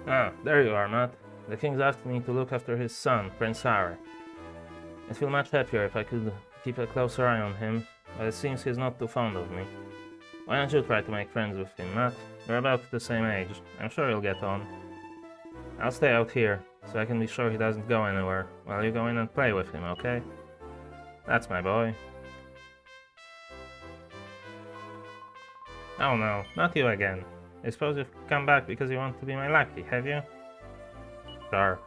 Ah, there you are, Matt. The king's asked me to look after his son, Prince Harry. I'd feel much happier if I could keep a closer eye on him, but it seems he's not too fond of me. Why don't you try to make friends with him, Matt? We're about the same age. I'm sure you'll get on. I'll stay out here, so I can be sure he doesn't go anywhere, while you go in and play with him, okay? That's my boy. Oh no, not you again. I suppose you've come back because you want to be my lackey, have you? Sure.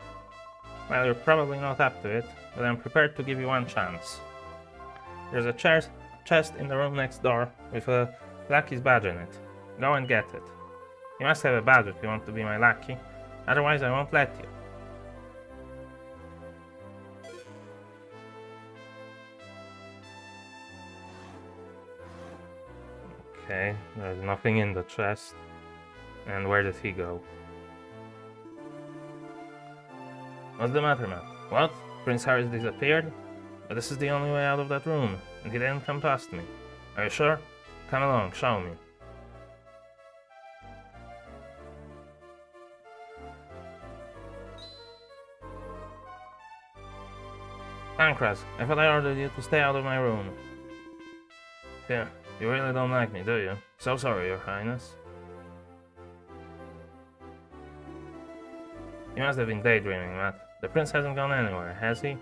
Well, you're probably not up to it, but I'm prepared to give you one chance. There's a chest in the room next door with a lackey's badge in it. Go and get it. You must have a badge if you want to be my lackey, otherwise I won't let you. Okay, there's nothing in the chest. And where did he go? What's the matter, Matt? What? Prince Harry's disappeared? But this is the only way out of that room, and he didn't come past me. Are you sure? Come along, show me. Pancraz, I thought I ordered you to stay out of my room. Yeah, You really don't like me, do you? So sorry, Your Highness. You must have been daydreaming, Matt. The prince hasn't gone anywhere, has he?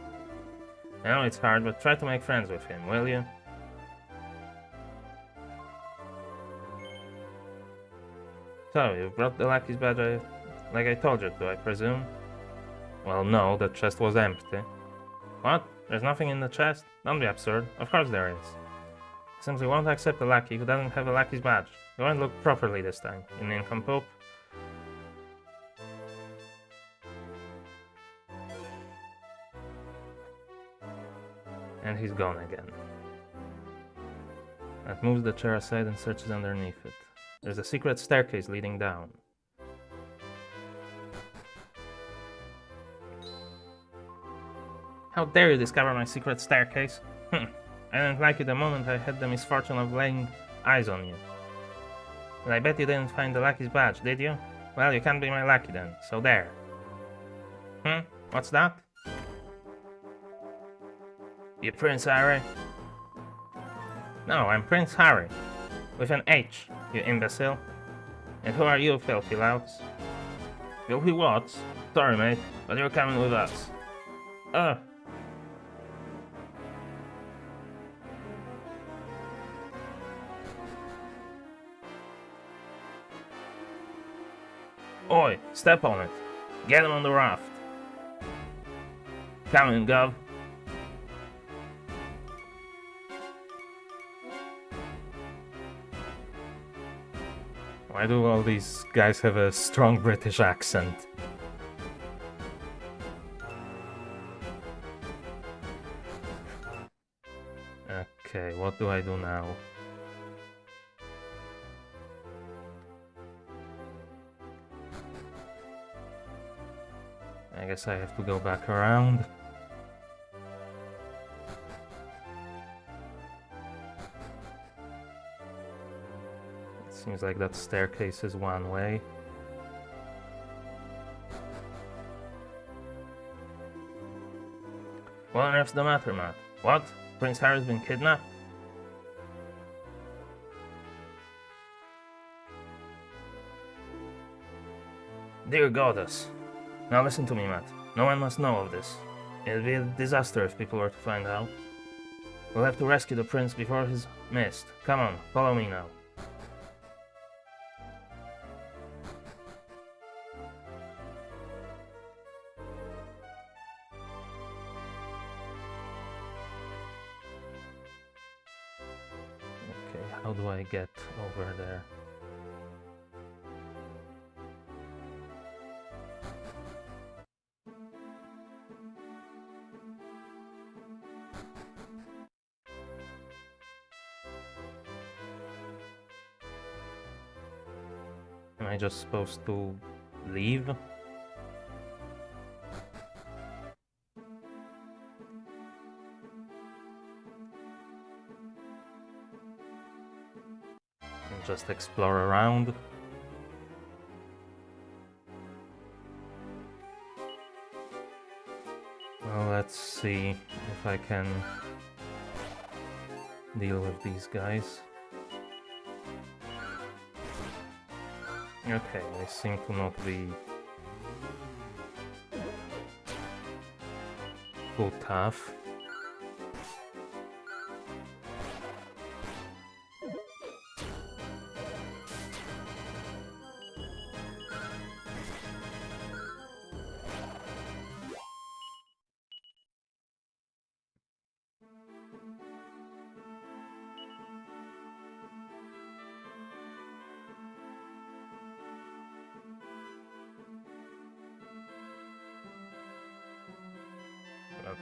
I know it's hard, but try to make friends with him, will you? So, you brought the lackey's badge like I told you to, I presume? Well, no, the chest was empty. What? There's nothing in the chest? Don't be absurd. Of course there is. I simply won't accept a lackey who doesn't have a lackey's badge. You won't look properly this time, you nincompoop. And he's gone again. Matt moves the chair aside and searches underneath it. There's a secret staircase leading down. How dare you discover my secret staircase? I didn't like you the moment I had the misfortune of laying eyes on you. But I bet you didn't find the lackey's badge, did you? Well, you can't be my lackey then, so there. What's that? You Prince Harry? No, I'm Prince Harry. With an H, you imbecile. And who are you, filthy louts? Filthy what? Sorry, mate, but you're coming with us. Ugh. Oi, step on it. Get him on the raft. Come in, Gov. Why do all these guys have a strong British accent? Okay, what do I do now? I guess I have to go back around. It seems like that staircase is one way. What on earth's the matter, Matt? What? Prince Harry's been kidnapped? Dear goddess. Now listen to me, Matt. No one must know of this. It'd be a disaster if people were to find out. We'll have to rescue the prince before he's missed. Come on, follow me now. Okay, how do I get over there? Am I just supposed to leave? And just explore around? Well, let's see if I can deal with these guys. Okay, they seem to not be too tough.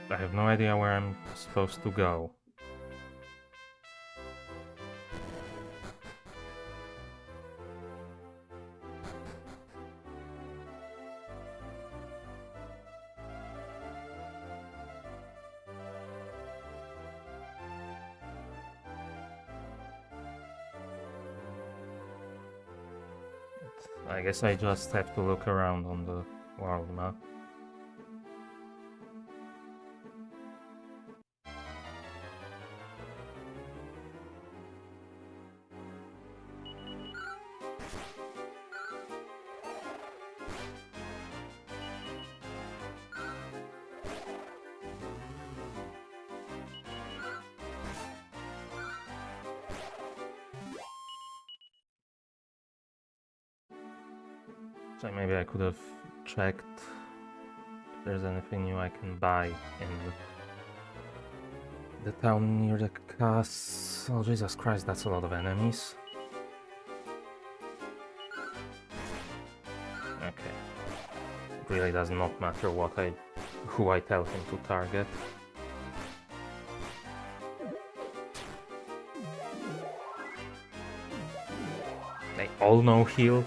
I have no idea where I'm supposed to go. I guess I just have to look around on the world map. So maybe I could have checked if there's anything new I can buy in the town near the castle. Oh, Jesus Christ, that's a lot of enemies. Okay. It really does not matter who I tell him to target. They all know heal.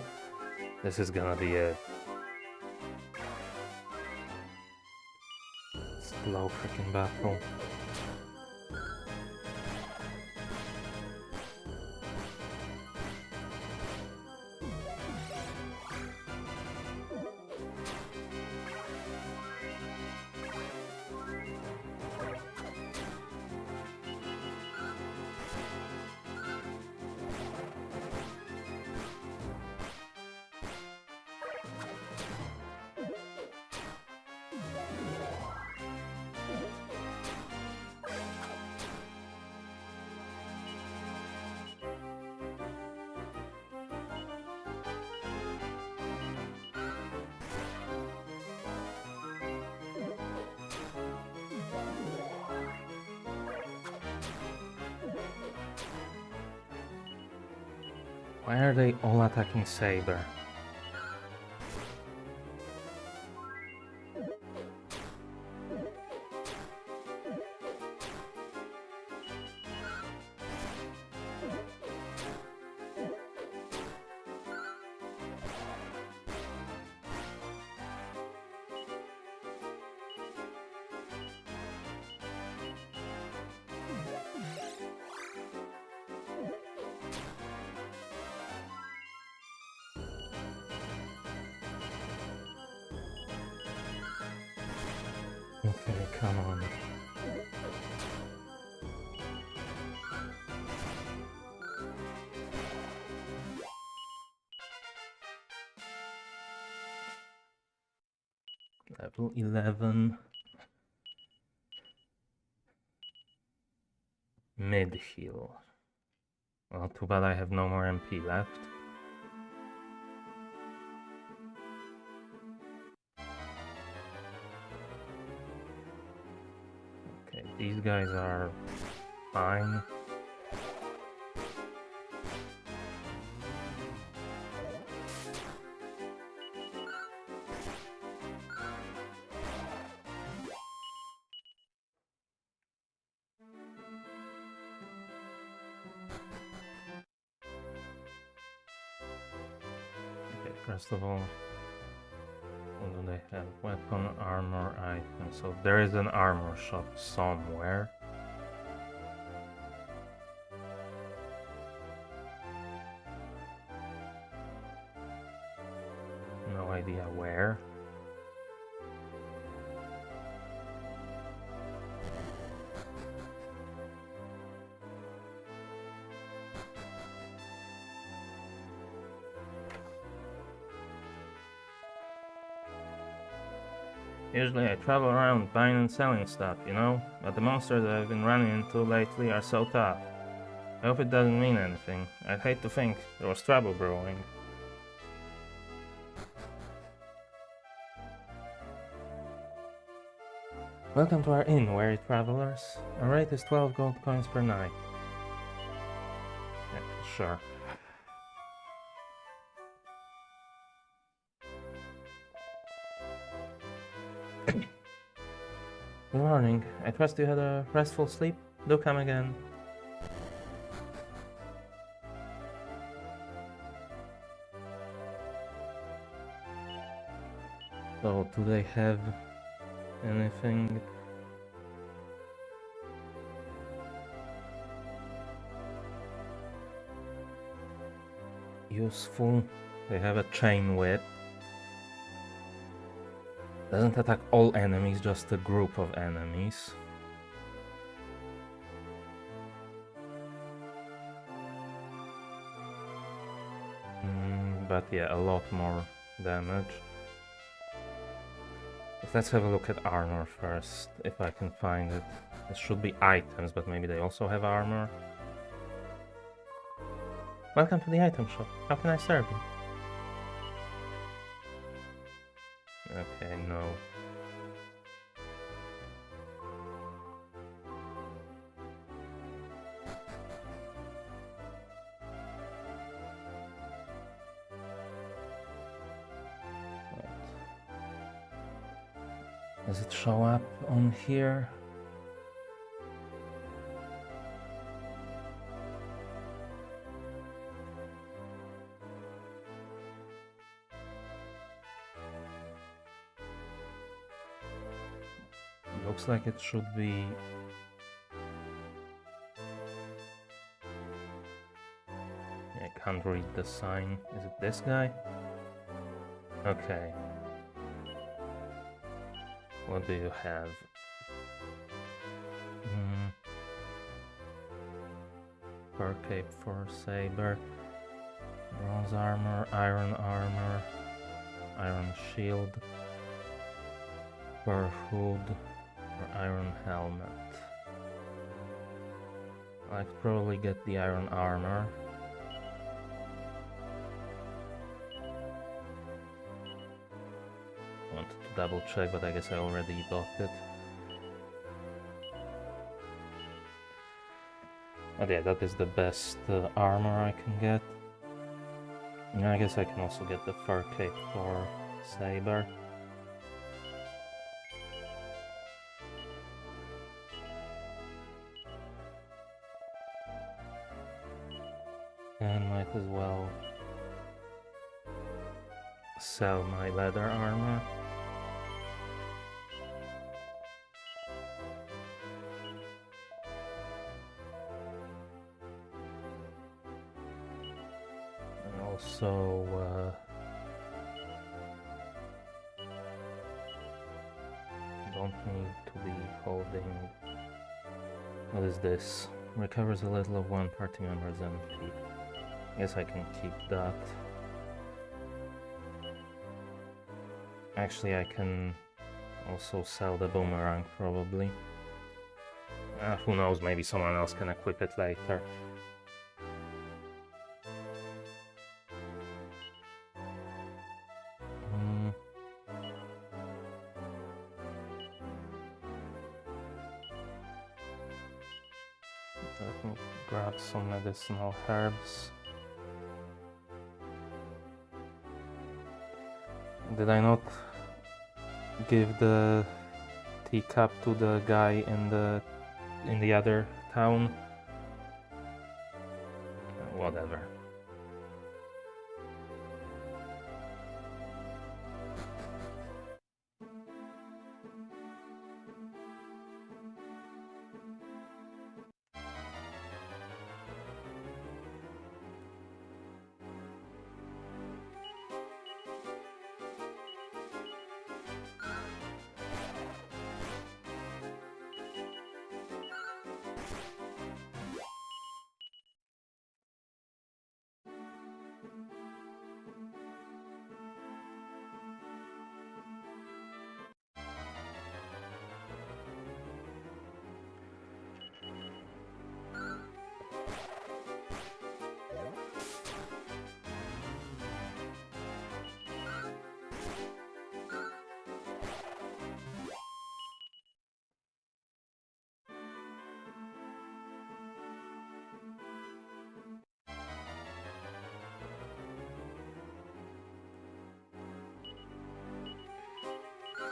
This is gonna be a slow freaking battle. Why are they all attacking Saber? Okay, come on. Level 11. Mid heal. Well, too bad I have no more MP left. Okay, these guys are fine. Okay, first of all, what do they have? Weapon, armor, item. So there is an armor shop somewhere. No idea where. Usually I travel around buying and selling stuff, you know? But the monsters that I've been running into lately are so tough. I hope it doesn't mean anything. I'd hate to think there was trouble brewing. Welcome to our inn, weary travelers. Our rate is 12 gold coins per night. Yeah, sure. Good morning. I trust you had a restful sleep. Do come again. So, do they have anything? Useful? They have a chain whip. Doesn't attack all enemies, just a group of enemies. But yeah, a lot more damage. But let's have a look at armor first, if I can find it. It should be items, but maybe they also have armor. Welcome to the item shop. How can I serve you? Okay, no. Does it show up on here? Looks like it should be. I can't read the sign. Is it this guy? Okay. What do you have? Fur cape for saber, bronze armor, iron shield, fur hood, or iron helmet. I could probably get the iron armor. Wanted to double check, but I guess I already bought it. But yeah, that is the best armor I can get. And I guess I can also get the fur cape for saber. And might as well sell my leather armor. And also don't need to be holding. What is this? Recovers a little of one party member's MP. Guess I can keep that. Actually, I can also sell the boomerang, probably. Who knows, maybe someone else can equip it later. Let me grab some medicinal herbs. Did I not give the teacup to the guy in the other town? Whatever.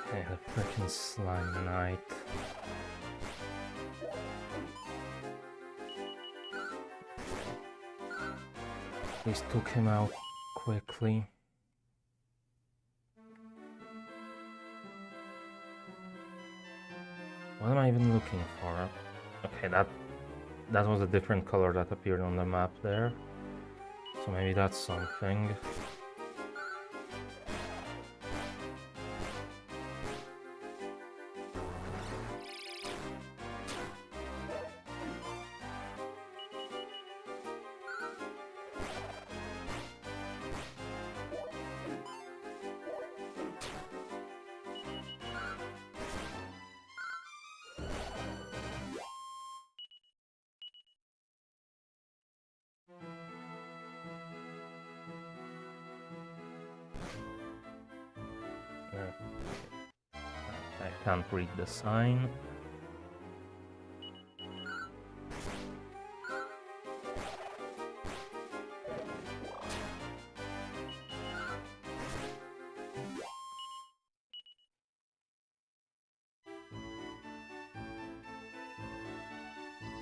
Okay, the frickin' slime knight. At least took him out quickly. What am I even looking for? Okay, that was a different color that appeared on the map there. So maybe that's something. I can't read the sign.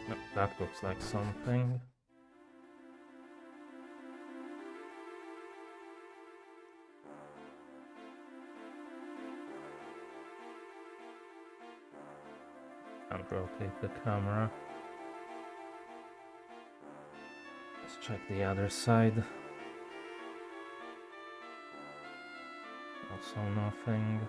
No, that looks like something. Can't rotate the camera. Let's check the other side. Also nothing.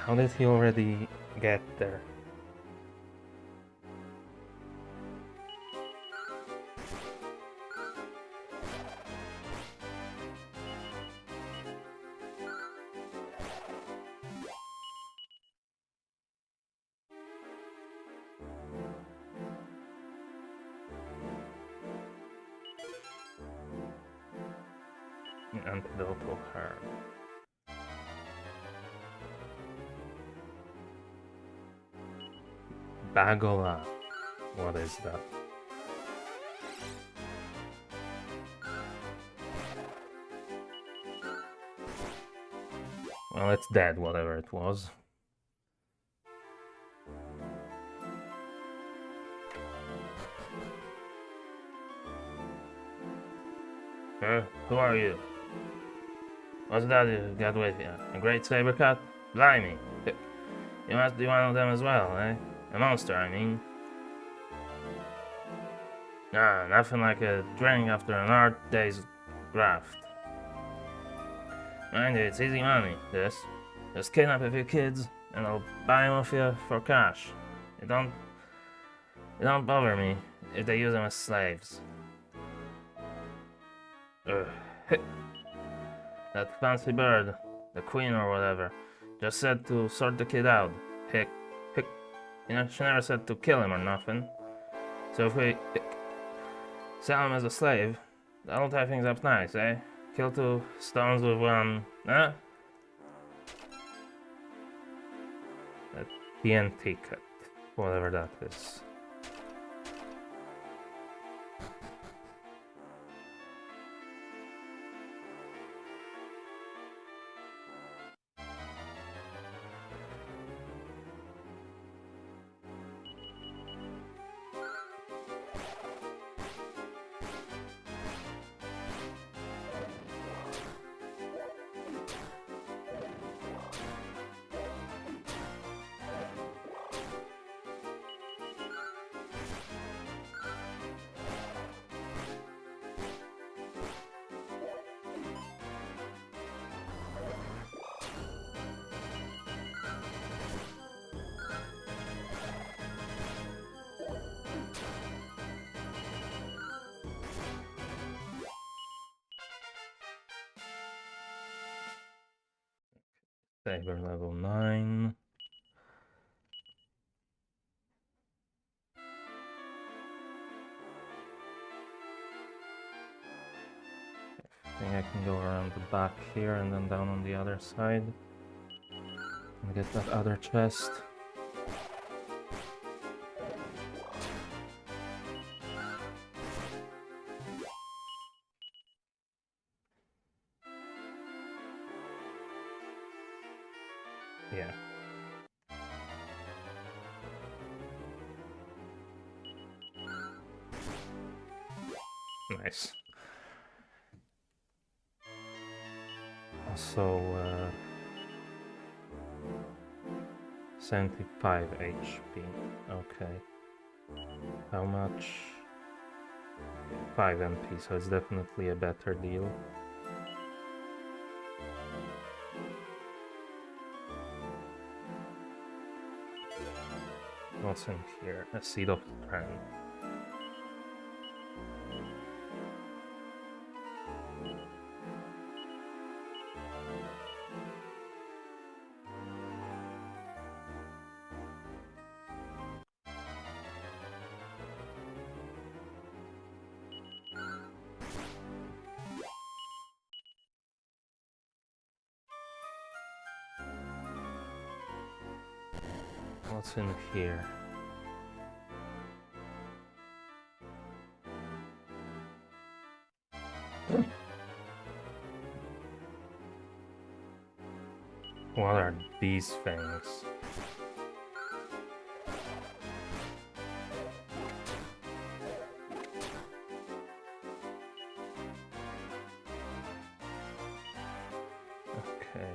How did he already get there? Antidotal herb. Bagola. What is that? Well, it's dead, whatever it was. Who are you? What's that you got with you? A great saber cat? Blimey! You must be one of them as well, eh? A monster, I mean. Nah, nothing like a drink after an hard day's graft. Mind you, it's easy money, this. Just kidnap a few kids, and I'll buy them off you for cash. It don't bother me if they use them as slaves. Ugh. That fancy bird, the queen or whatever, just said to sort the kid out. Hick. You know, she never said to kill him or nothing. So if we sell him as a slave, that'll tie things up nice, eh? Kill two stones with one, huh? That TNT cut, whatever that is. Saber level 9. I think I can go around the back here and then down on the other side and get that other chest. Yeah. Nice. Also, 75 HP. Okay. How much? 5 MP, so it's definitely a better deal. What's in here? A seed of strength. What's in here? What are these things? Okay.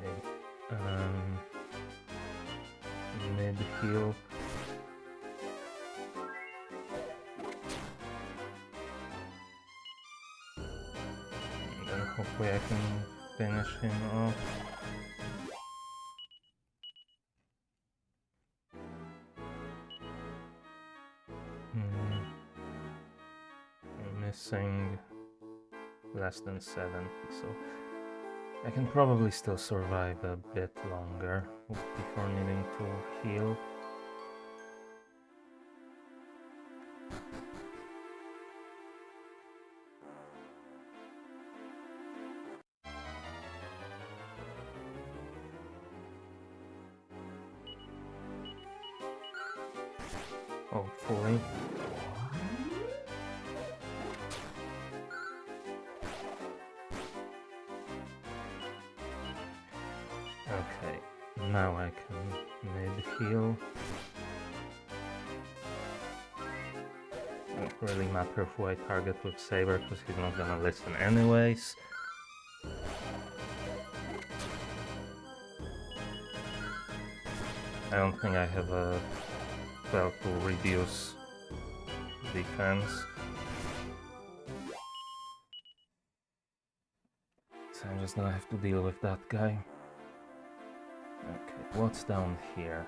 Mid-heal. And then hopefully I can finish him off. I'm missing less than 70, so I can probably still survive a bit longer before needing to heal. Hopefully. Okay, now I can mid-heal. Doesn't really matter who I target with Saber because he's not gonna listen anyways. I don't think I have a spell to reduce defense. So I'm just gonna have to deal with that guy. Okay, what's down here?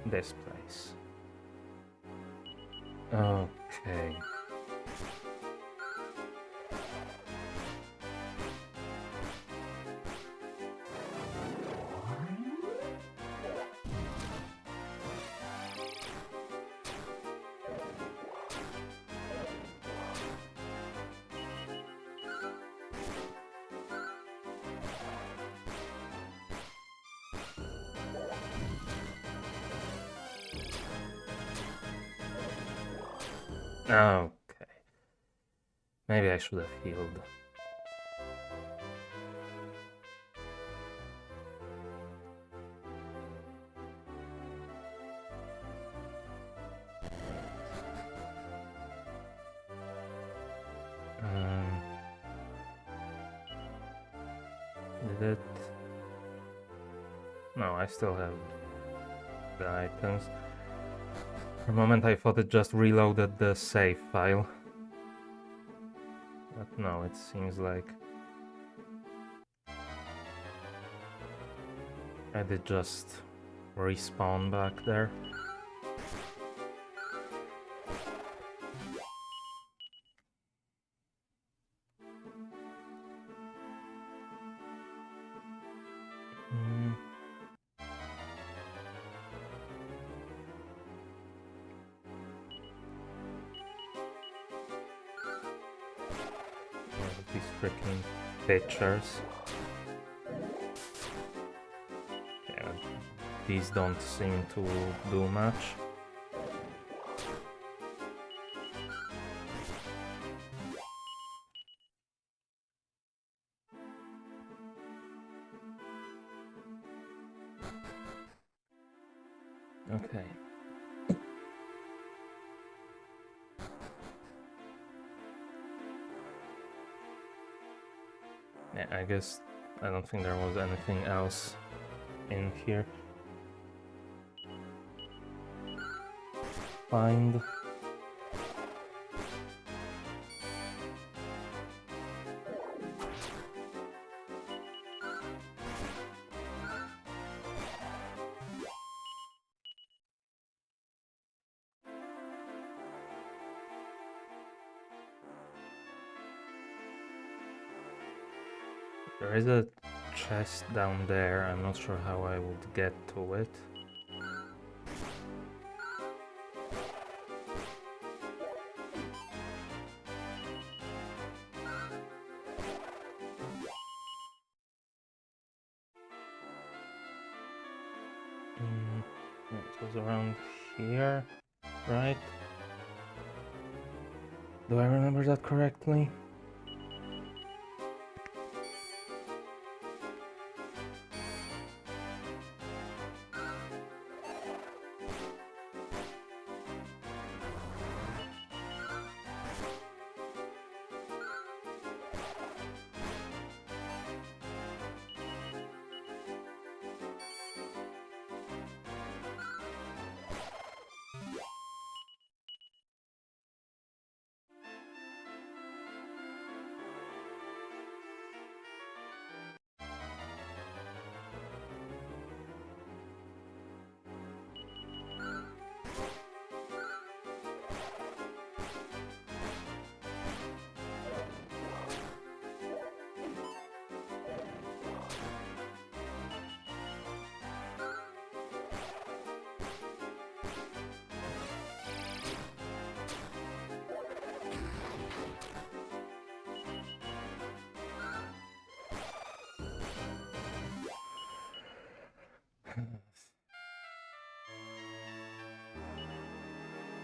This place. Okay. Okay. Maybe I should have healed. Did it? No, I still have the items. For a moment I thought it just reloaded the save file. But no, it seems like I did just respawn back there. These freaking pictures. Yeah, these don't seem to do much. Okay. Yeah, I guess I don't think there was anything else in here. Find. There is a chest down there. I'm not sure how I would get to it. It was around here, right? Do I remember that correctly?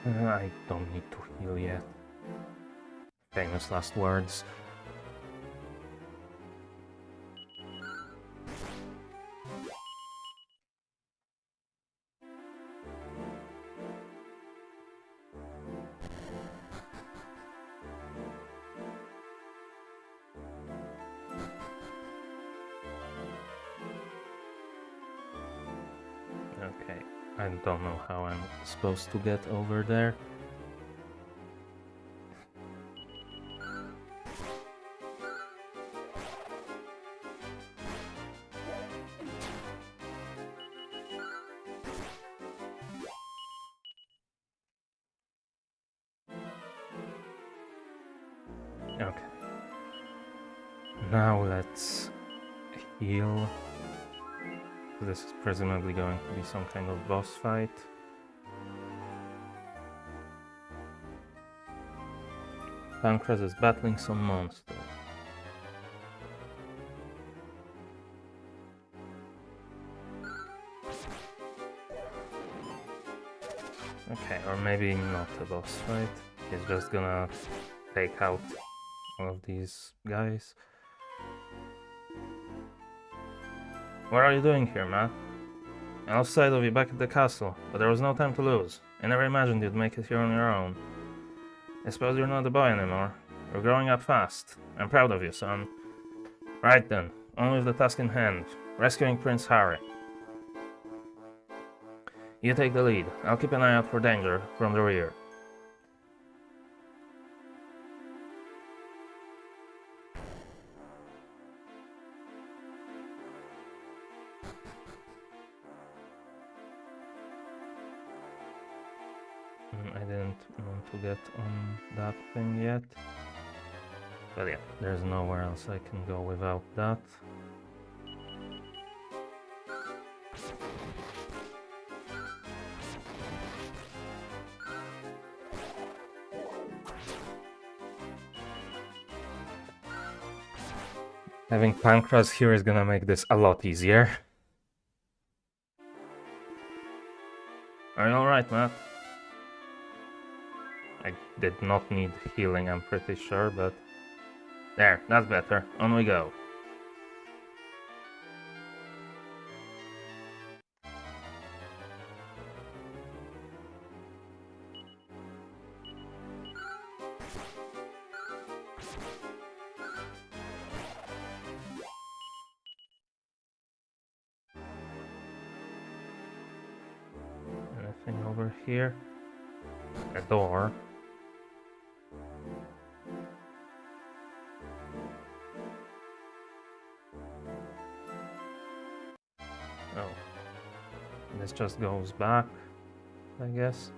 I don't need to heal yet. Famous last words. Okay, I don't know how I'm supposed to get over there. Okay. Now let's heal. This is presumably going to be some kind of boss fight. Pancras is battling some monster. Okay, or maybe not a boss fight. He's just gonna take out all of these guys. What are you doing here, Matt? I lost sight of you back at the castle, but there was no time to lose. I never imagined you'd make it here on your own. I suppose you're not a boy anymore. You're growing up fast. I'm proud of you, son. Right then, on with the task in hand. Rescuing Prince Harry. You take the lead. I'll keep an eye out for danger from the rear. I didn't want to get on that thing yet. But yeah, there's nowhere else I can go without that. Having Pancras here is gonna make this a lot easier. Are you alright, Matt? I did not need healing, I'm pretty sure, but... There, that's better. On we go. Anything over here? A door. Oh. This just goes back, I guess.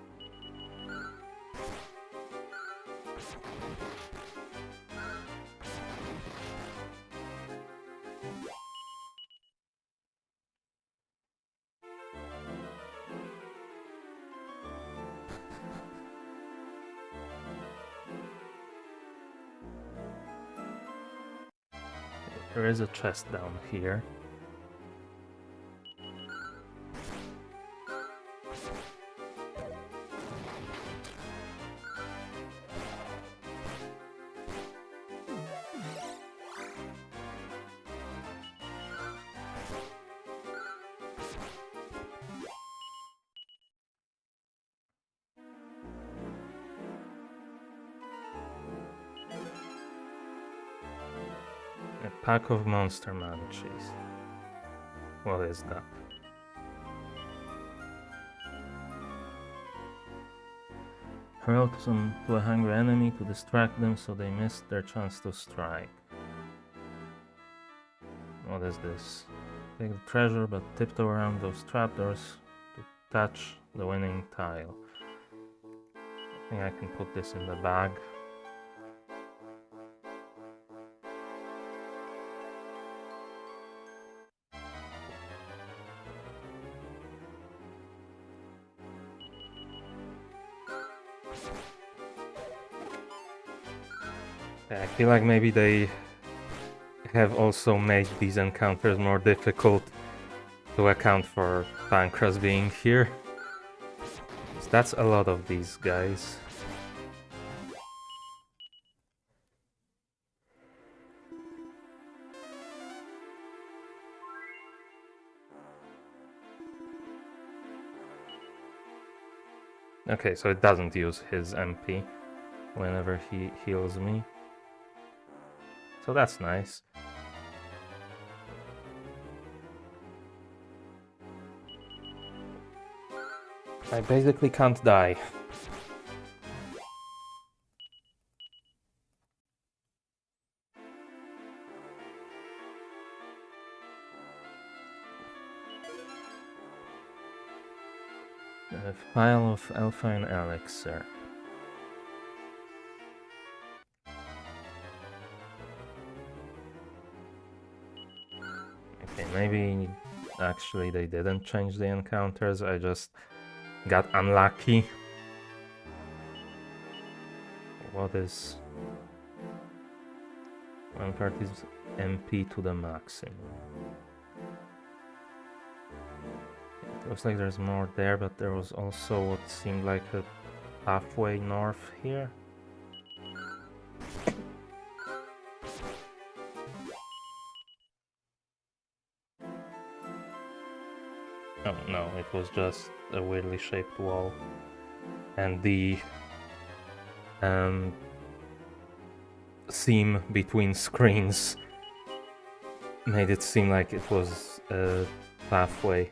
There is a chest down here. Pack of monster munchies. What is that? Hurl to a hungry enemy to distract them so they miss their chance to strike. What is this? Take the treasure but tiptoe around those trapdoors to touch the winning tile. I think I can put this in the bag. I feel like maybe they have also made these encounters more difficult to account for Pancras being here. So that's a lot of these guys. Okay, so it doesn't use his MP whenever he heals me. So that's nice. I basically can't die. A vial of Alpine Elixir. Okay, maybe actually they didn't change the encounters, I just got unlucky. What is... One part is MP to the maximum. It looks like there's more there, but there was also what seemed like a halfway north here. Oh no, it was just a weirdly shaped wall. And the seam between screens made it seem like it was a pathway.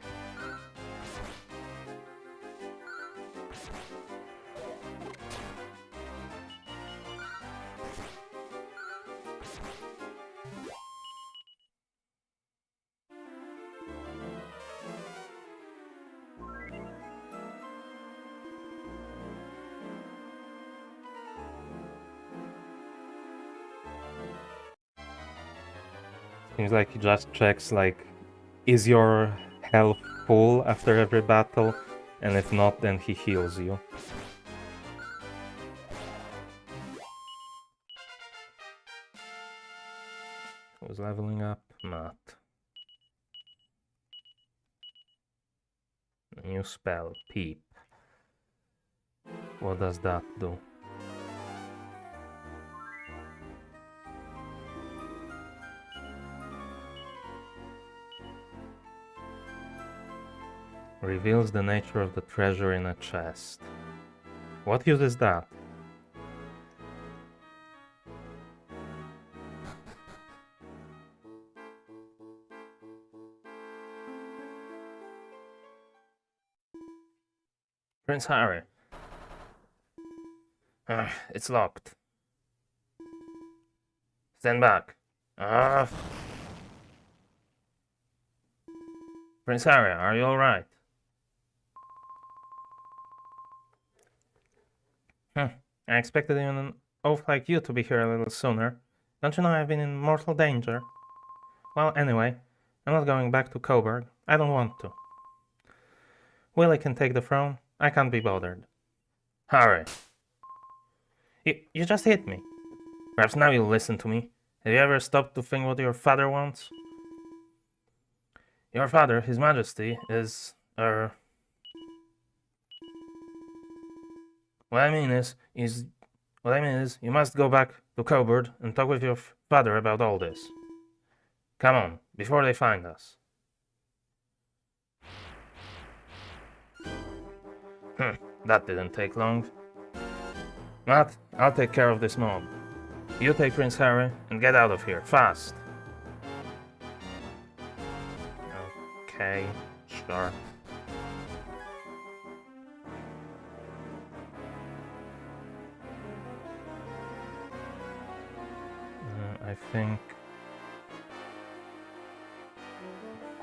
Seems like he just checks, like, is your health full after every battle? And if not, then he heals you. Who's leveling up? Matt. A new spell, Peep. What does that do? Reveals the nature of the treasure in a chest. What use is that? Prince Harry. It's locked. Stand back. Prince Harry, are you alright? I expected even an oaf like you to be here a little sooner. Don't you know I've been in mortal danger? Well, anyway, I'm not going back to Coburg. I don't want to. Willie can take the throne. I can't be bothered. Harry. You just hit me. Perhaps now you'll listen to me. Have you ever stopped to think what your father wants? Your father, His Majesty, is, What I mean is, you must go back to Coburg and talk with your father about all this. Come on, before they find us. That didn't take long. Matt, I'll take care of this mob. You take Prince Harry and get out of here, fast. Okay, sure. I think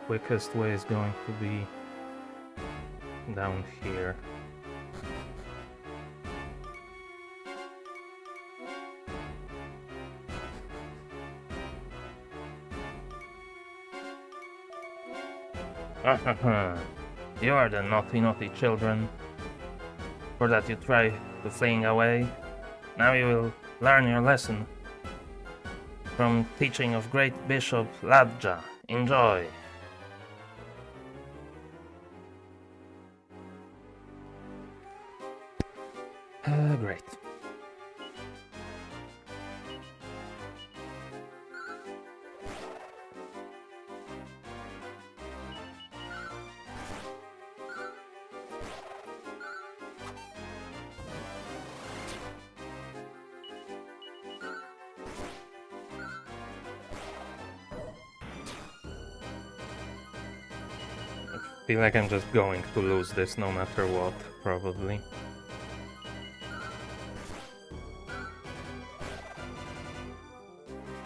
quickest way is going to be down here. You are the naughty children. For that you try to fling away. Now you will learn your lesson from teaching of great Bishop Ladja. Enjoy. Great. I feel like I'm just going to lose this no matter what, probably.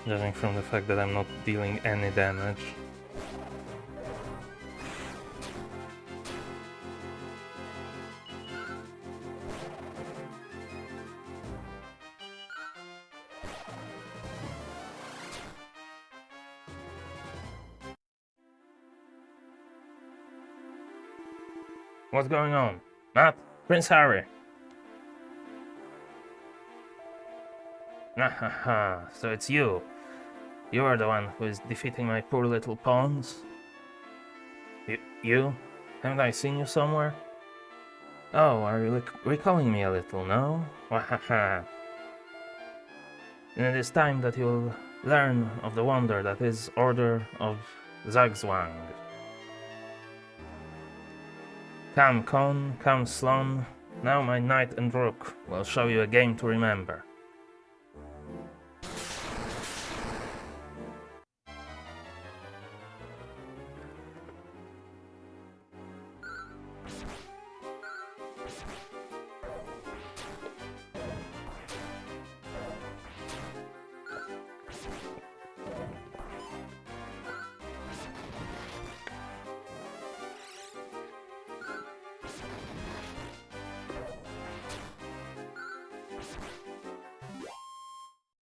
Judging from the fact that I'm not dealing any damage. What's going on? Matt? Prince Harry? Ahaha, so it's you. You are the one who is defeating my poor little pawns? You? Haven't I seen you somewhere? Oh, are you recalling me a little, no? Wahaha. And it is time that you'll learn of the wonder that is Order of Zagzwang. Come, Con, come, Slon. Now my knight and rook will show you a game to remember.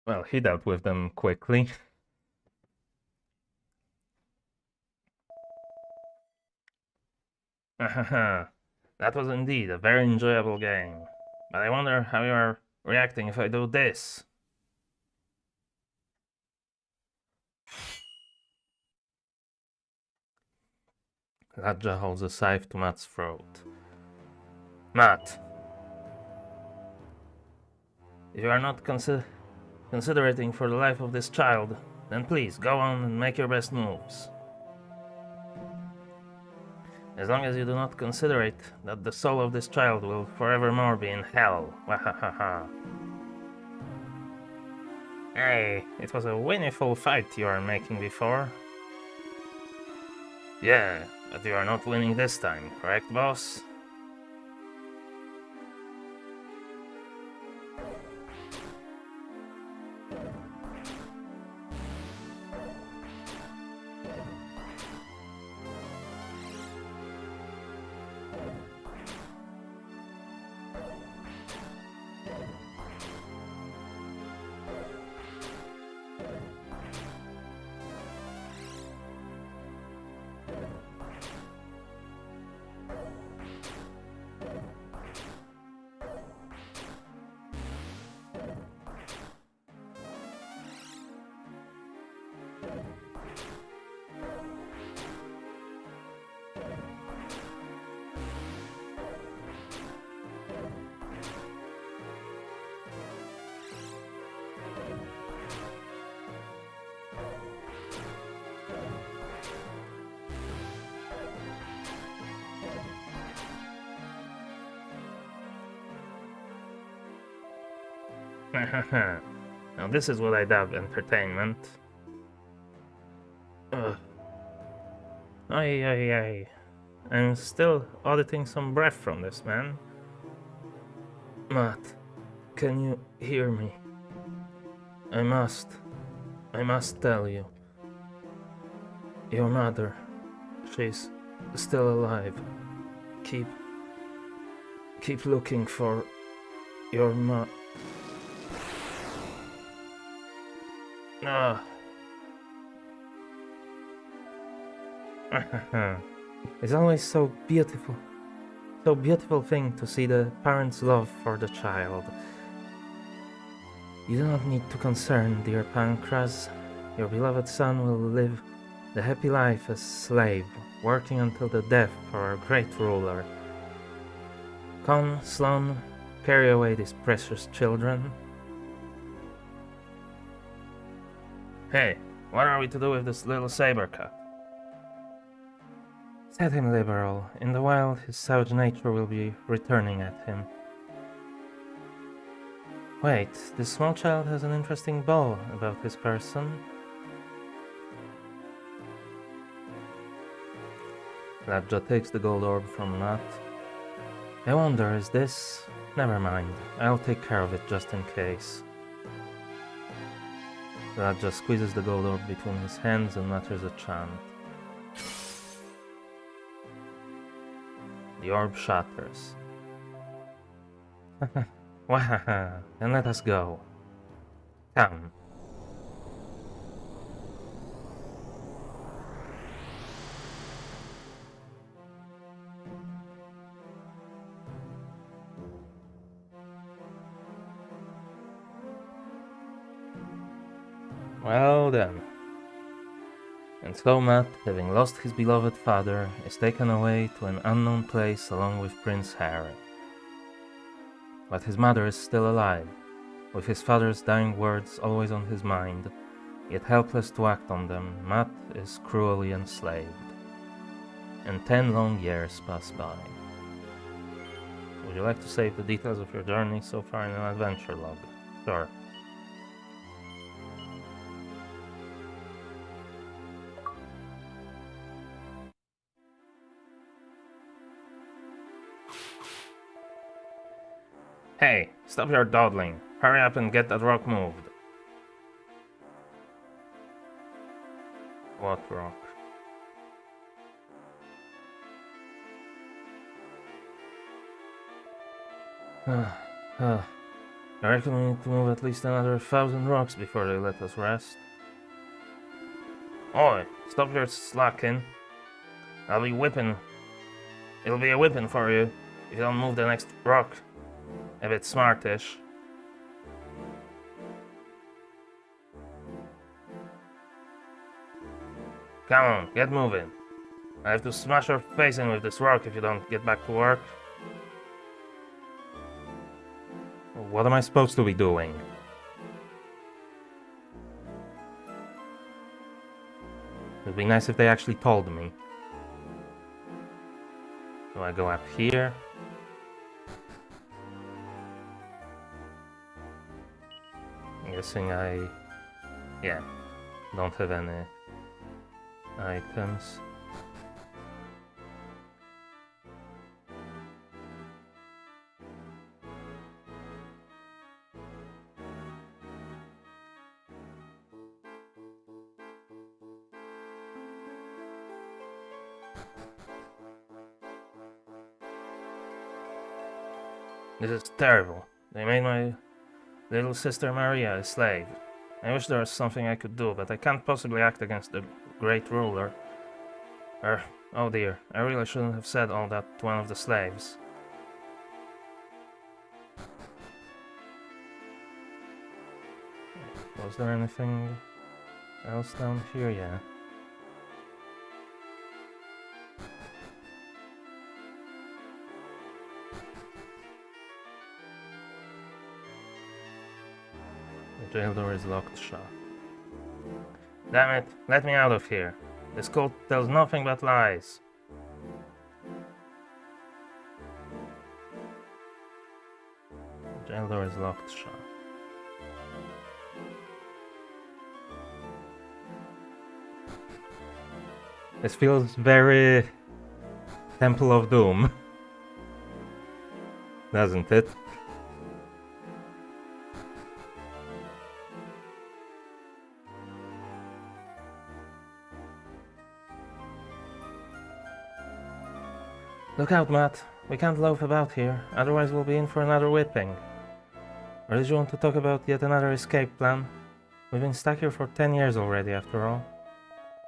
Well, he dealt with them quickly. Ahaha. That was indeed a very enjoyable game. But I wonder how you are reacting if I do this. Ladja holds a scythe to Matt's throat. Matt. If you are not considerating for the life of this child, then please go on and make your best moves. As long as you do not considerate that the soul of this child will forevermore be in hell. Wahahaha. Hey, it was a winniful fight you are making before. Yeah, but you are not winning this time, correct, boss? Now this is what I dub entertainment. Ugh. Ay, ay, ay. I'm still auditing some breath from this man. Matt, can you hear me? I must tell you. Your mother, she's still alive. Keep looking for your Ah. It's always so beautiful thing to see the parents' love for the child. You do not need to concern, dear Pancras. Your beloved son will live the happy life as slave, working until the death for our great ruler. Come, Sloan, carry away these precious children. Hey, what are we to do with this little saber cat? Set him liberal. In the wild, his savage nature will be returning at him. Wait, this small child has an interesting bow about his person. Ladja takes the gold orb from Nat. I wonder, is this... Never mind, I'll take care of it just in case. Ladja squeezes the gold orb between his hands and mutters a chant. The orb shatters. Wahaha, then let us go. Come. Well then. And so Matt, having lost his beloved father, is taken away to an unknown place along with Prince Harry. But his mother is still alive, with his father's dying words always on his mind, yet helpless to act on them. Matt is cruelly enslaved. And 10 long years pass by. Would you like to save the details of your journey so far in an adventure log? Sure. Hey, stop your dawdling. Hurry up and get that rock moved. What rock? I reckon we need to move at least another 1,000 rocks before they let us rest. Oi, stop your slacking. It'll be a whipping for you if you don't move the next rock. A bit smartish. Come on, get moving. I have to smash your face in with this rock if you don't get back to work. What am I supposed to be doing? It'd be nice if they actually told me. Do I go up here? I'm guessing yeah, don't have any items. This is terrible. They made my little sister Maria a slave. I wish there was something I could do, but I can't possibly act against the great ruler. Oh dear, I really shouldn't have said all that to one of the slaves. Was there anything else down here? Yeah. The jail door is locked shut. Damn it, let me out of here. This cult tells nothing but lies. The jail door is locked shut. This feels very Temple of Doom, doesn't it? Look out, Matt. We can't loaf about here, otherwise we'll be in for another whipping. Or did you want to talk about yet another escape plan? We've been stuck here for 10 years already, after all.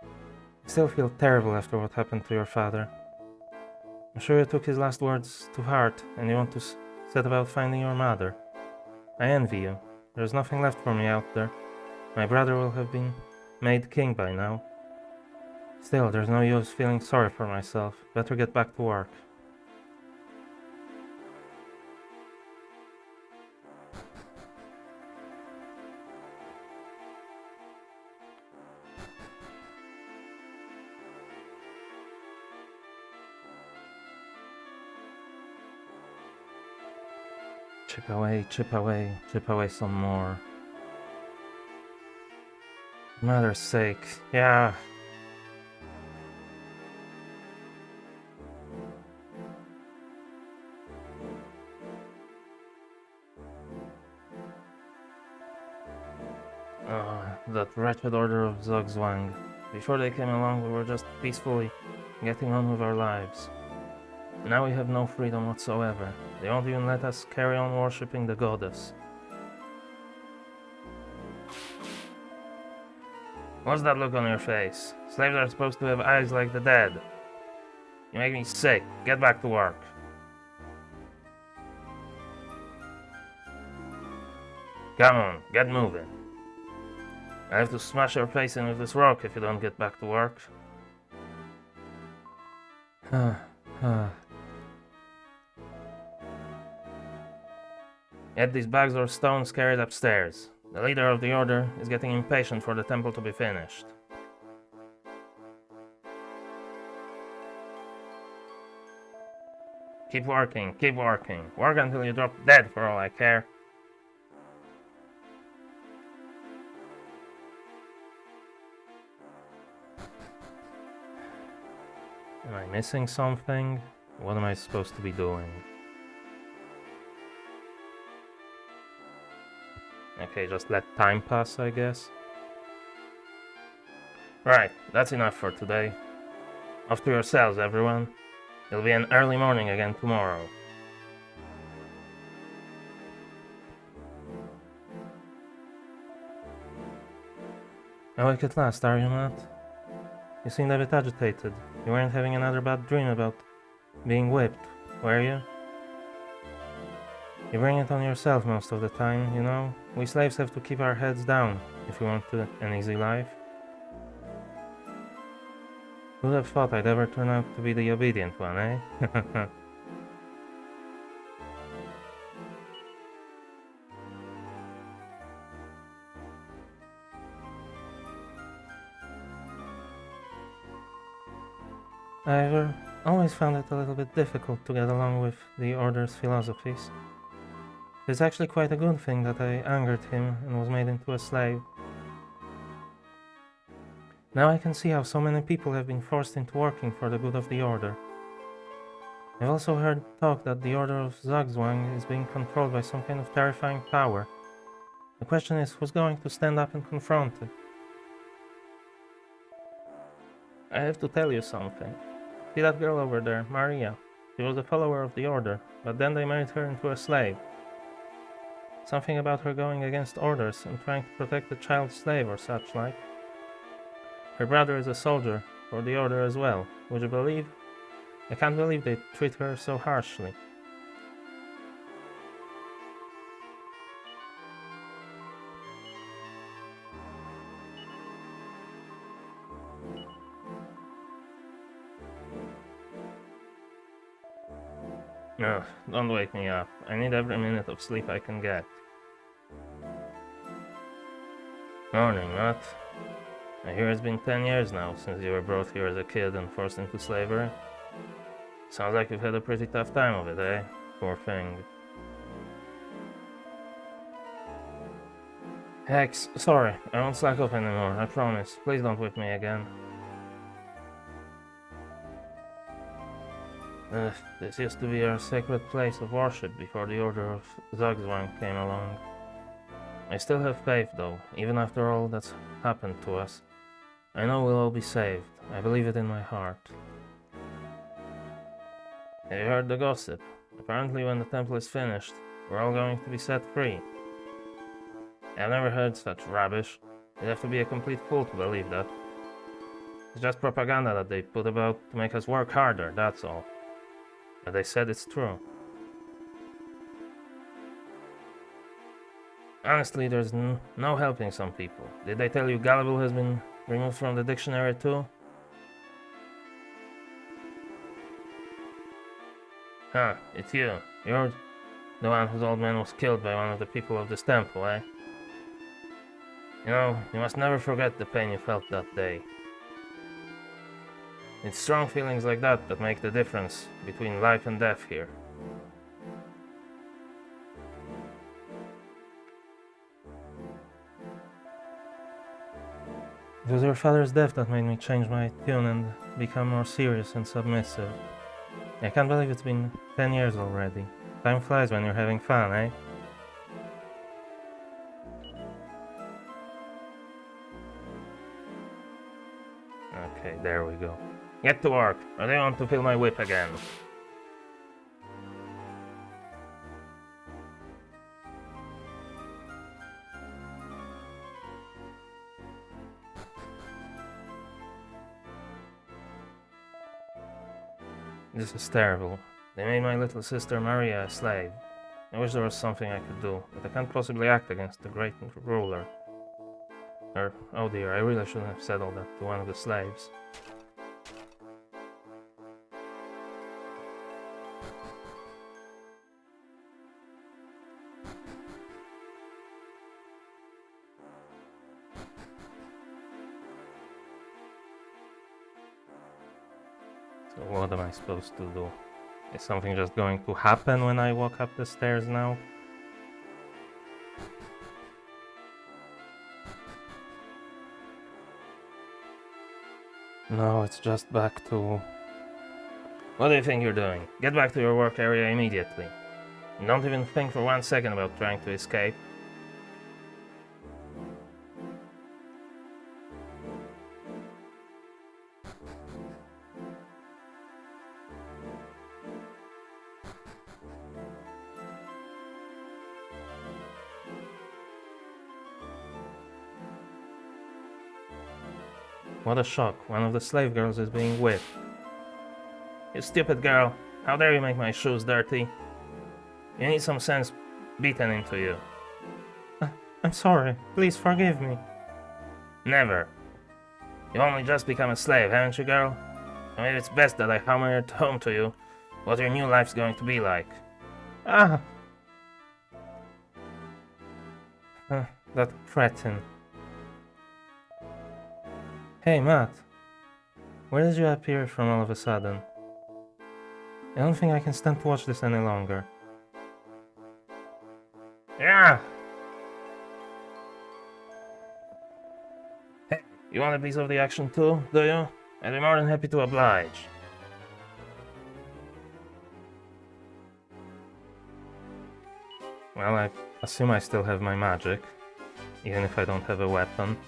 I still feel terrible after what happened to your father. I'm sure you took his last words to heart, and you want to set about finding your mother. I envy you. There's nothing left for me out there. My brother will have been made king by now. Still, there's no use feeling sorry for myself. Better get back to work. Chip away, chip away, chip away some more. For mother's sake, yeah. That wretched order of Zugzwang. Before they came along, we were just peacefully getting on with our lives. Now we have no freedom whatsoever. They won't even let us carry on worshipping the goddess. What's that look on your face? Slaves are supposed to have eyes like the dead. You make me sick. Get back to work. Come on, get moving. I have to smash your face in with this rock if you don't get back to work. Get these bags or stones carried upstairs. The leader of the order is getting impatient for the temple to be finished. Keep working, keep working. Work until you drop dead for all I care. Am I missing something? What am I supposed to be doing? Okay, just let time pass, I guess. Right, that's enough for today. Off to yourselves, everyone. It'll be an early morning again tomorrow. Awake at last, are you not? You seemed a bit agitated. You weren't having another bad dream about being whipped, were you? You bring it on yourself most of the time, you know? We slaves have to keep our heads down if we want an easy life. Who'd have thought I'd ever turn out to be the obedient one, eh? I've always found it a little bit difficult to get along with the Order's philosophies. It's actually quite a good thing that I angered him and was made into a slave. Now I can see how so many people have been forced into working for the good of the Order. I've also heard talk that the Order of Zugzwang is being controlled by some kind of terrifying power. The question is, who's going to stand up and confront it? I have to tell you something. See that girl over there, Maria? She was a follower of the Order, but then they made her into a slave. Something about her going against orders and trying to protect the child slave or such like. Her brother is a soldier for the Order as well. Would you believe? I can't believe they treat her so harshly. Ugh, don't wake me up. I need every minute of sleep I can get. Morning, Matt. I hear it's been 10 years now since you were brought here as a kid and forced into slavery. Sounds like you've had a pretty tough time of it, eh? Poor thing. Hex, sorry, I won't slack off anymore, I promise. Please don't whip me again. This used to be our sacred place of worship before the Order of Zugzwang came along. I still have faith, though, even after all that's happened to us. I know we'll all be saved. I believe it in my heart. Have you heard the gossip? Apparently when the temple is finished, we're all going to be set free. I've never heard such rubbish. You'd have to be a complete fool to believe that. It's just propaganda that they put about to make us work harder, that's all. But they said it's true. Honestly, there's no helping some people. Did they tell you gullible has been removed from the dictionary too? Huh, it's you. You're the one whose old man was killed by one of the people of this temple, eh? You know, you must never forget the pain you felt that day. It's strong feelings like that that make the difference between life and death here. It was your father's death that made me change my tune and become more serious and submissive. I can't believe it's been 10 years already. Time flies when you're having fun, eh? Okay, there we go. Get to work, or they want to fill my whip again. This is terrible. They made my little sister Maria a slave. I wish there was something I could do, but I can't possibly act against the great ruler. Oh dear, I really shouldn't have said all that to one of the slaves. So what am I supposed to do? Is something just going to happen when I walk up the stairs now? No, it's just back to... What do you think you're doing? Get back to your work area immediately. And don't even think for 1 second about trying to escape. What a shock, one of the slave girls is being whipped. You stupid girl, how dare you make my shoes dirty? You need some sense beaten into you. I'm sorry, please forgive me. Never. You've only just become a slave, haven't you, girl? I mean, it's best that I hammer it home to you what your new life's going to be like. Ah! That cretin. Hey, Matt. Where did you appear from all of a sudden? I don't think I can stand to watch this any longer. Yeah! Hey, you want a piece of the action too, do you? I'd be more than happy to oblige. Well, I assume I still have my magic, even if I don't have a weapon.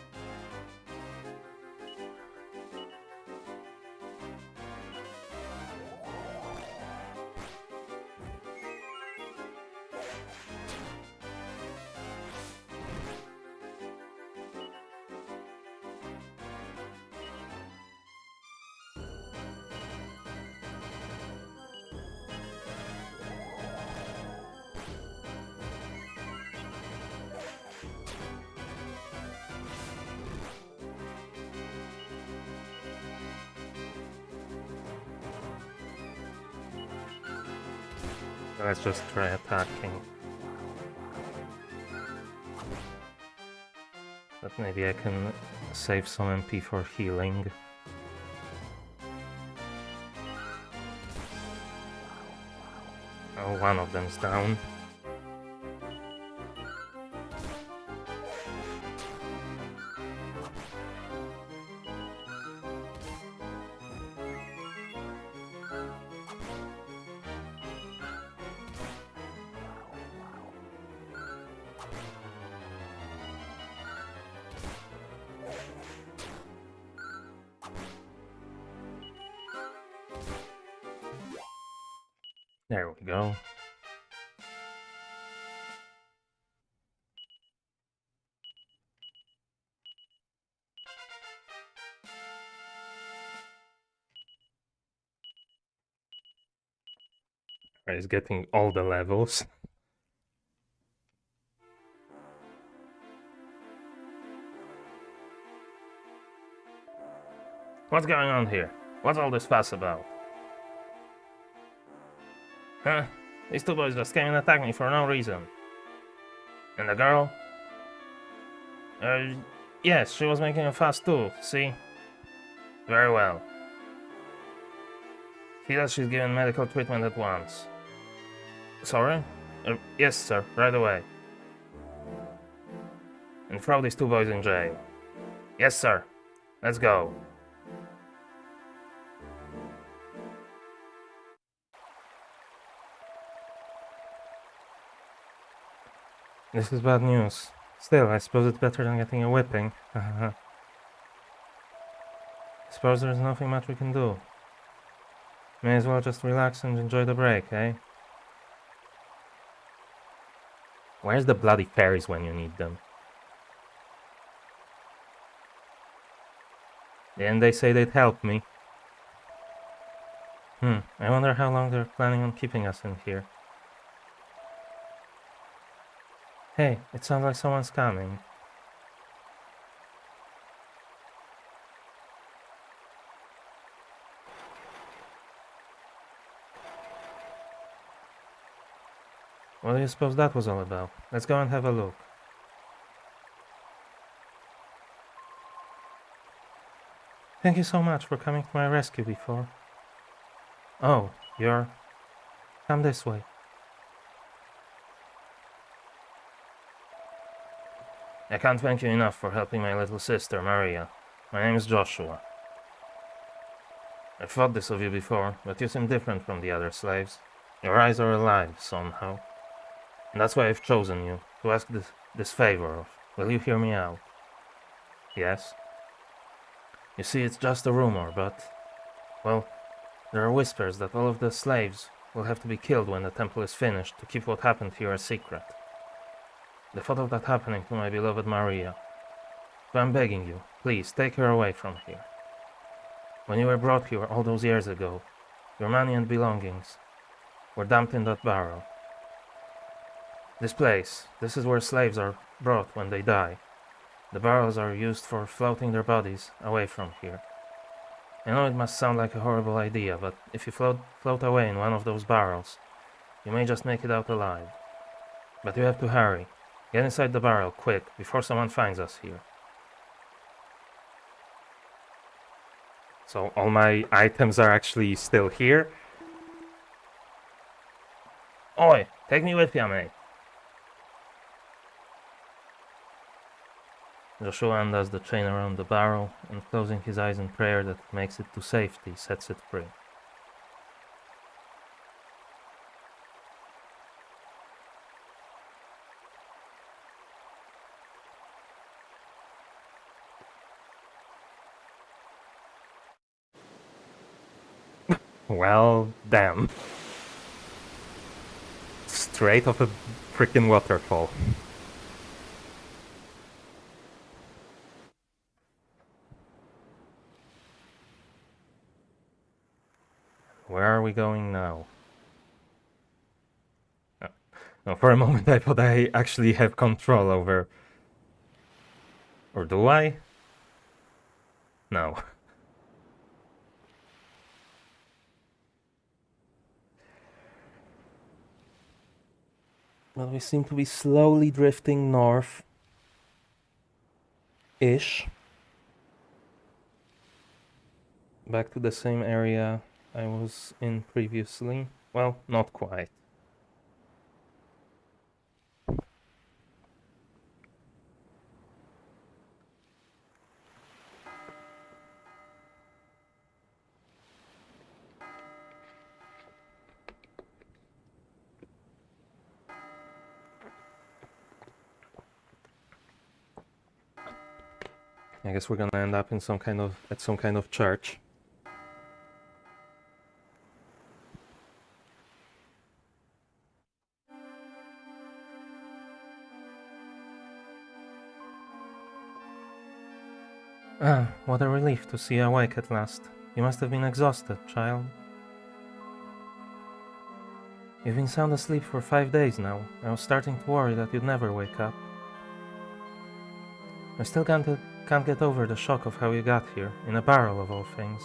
Let's just try attacking. But maybe I can save some MP for healing. Oh, one of them's down. There we go. He's getting all the levels. What's going on here? What's all this fuss about? Huh? These two boys just came and attacked me for no reason. And the girl? Yes, she was making a fuss too, see? Very well. See that she's given medical treatment at once. Sorry? Yes, sir, right away. And throw these two boys in jail. Yes, sir. Let's go. This is bad news. Still, I suppose it's better than getting a whipping. I suppose there's nothing much we can do. May as well just relax and enjoy the break, eh? Where's the bloody fairies when you need them? Didn't they say they'd help me? I wonder how long they're planning on keeping us in here. Hey, it sounds like someone's coming. What do you suppose that was all about? Let's go and have a look. Thank you so much for coming to my rescue before. Oh, you're... Come this way. I can't thank you enough for helping my little sister, Maria. My name is Joshua. I've thought this of you before, but you seem different from the other slaves. Your eyes are alive, somehow. And that's why I've chosen you, to ask this favor of. Will you hear me out? Yes? You see, it's just a rumor, but... Well, there are whispers that all of the slaves will have to be killed when the temple is finished to keep what happened here a secret. The thought of that happening to my beloved Maria. So I'm begging you, please, take her away from here. When you were brought here all those years ago, your money and belongings were dumped in that barrel. This place, this is where slaves are brought when they die. The barrels are used for floating their bodies away from here. I know it must sound like a horrible idea, but if you float away in one of those barrels, you may just make it out alive. But you have to hurry. Get inside the barrel, quick, before someone finds us here. So all my items are actually still here? Oi, take me with you, mate. Joshua undoes the chain around the barrel, and closing his eyes in prayer that makes it to safety, sets it free. Well, damn. Straight off a freaking waterfall. Where are we going now? No, for a moment I thought I actually have control over... Or do I? No. Well, we seem to be slowly drifting north-ish. Back to the same area I was in previously. Well, not quite. I guess we're gonna end up in at some kind of church. Ah, what a relief to see you awake at last. You must have been exhausted, child. You've been sound asleep for 5 days now. I was starting to worry that you'd never wake up. I still can't get over the shock of how you got here, in a barrel of all things.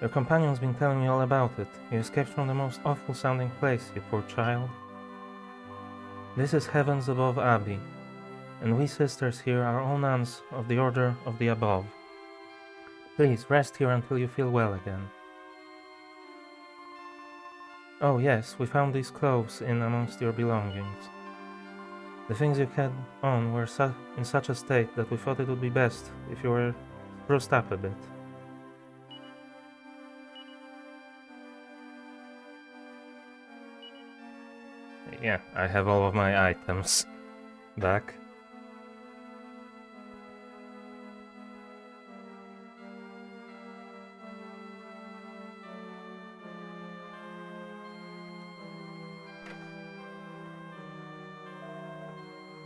Your companion's been telling me all about it. You escaped from the most awful sounding place, you poor child. This is Heavens Above Abbey, and we sisters here are all nuns of the Order of the Above. Please, rest here until you feel well again. Oh yes, we found these clothes in amongst your belongings. The things you had on were in such a state that we thought it would be best if you were spruced up a bit. Yeah, I have all of my items back.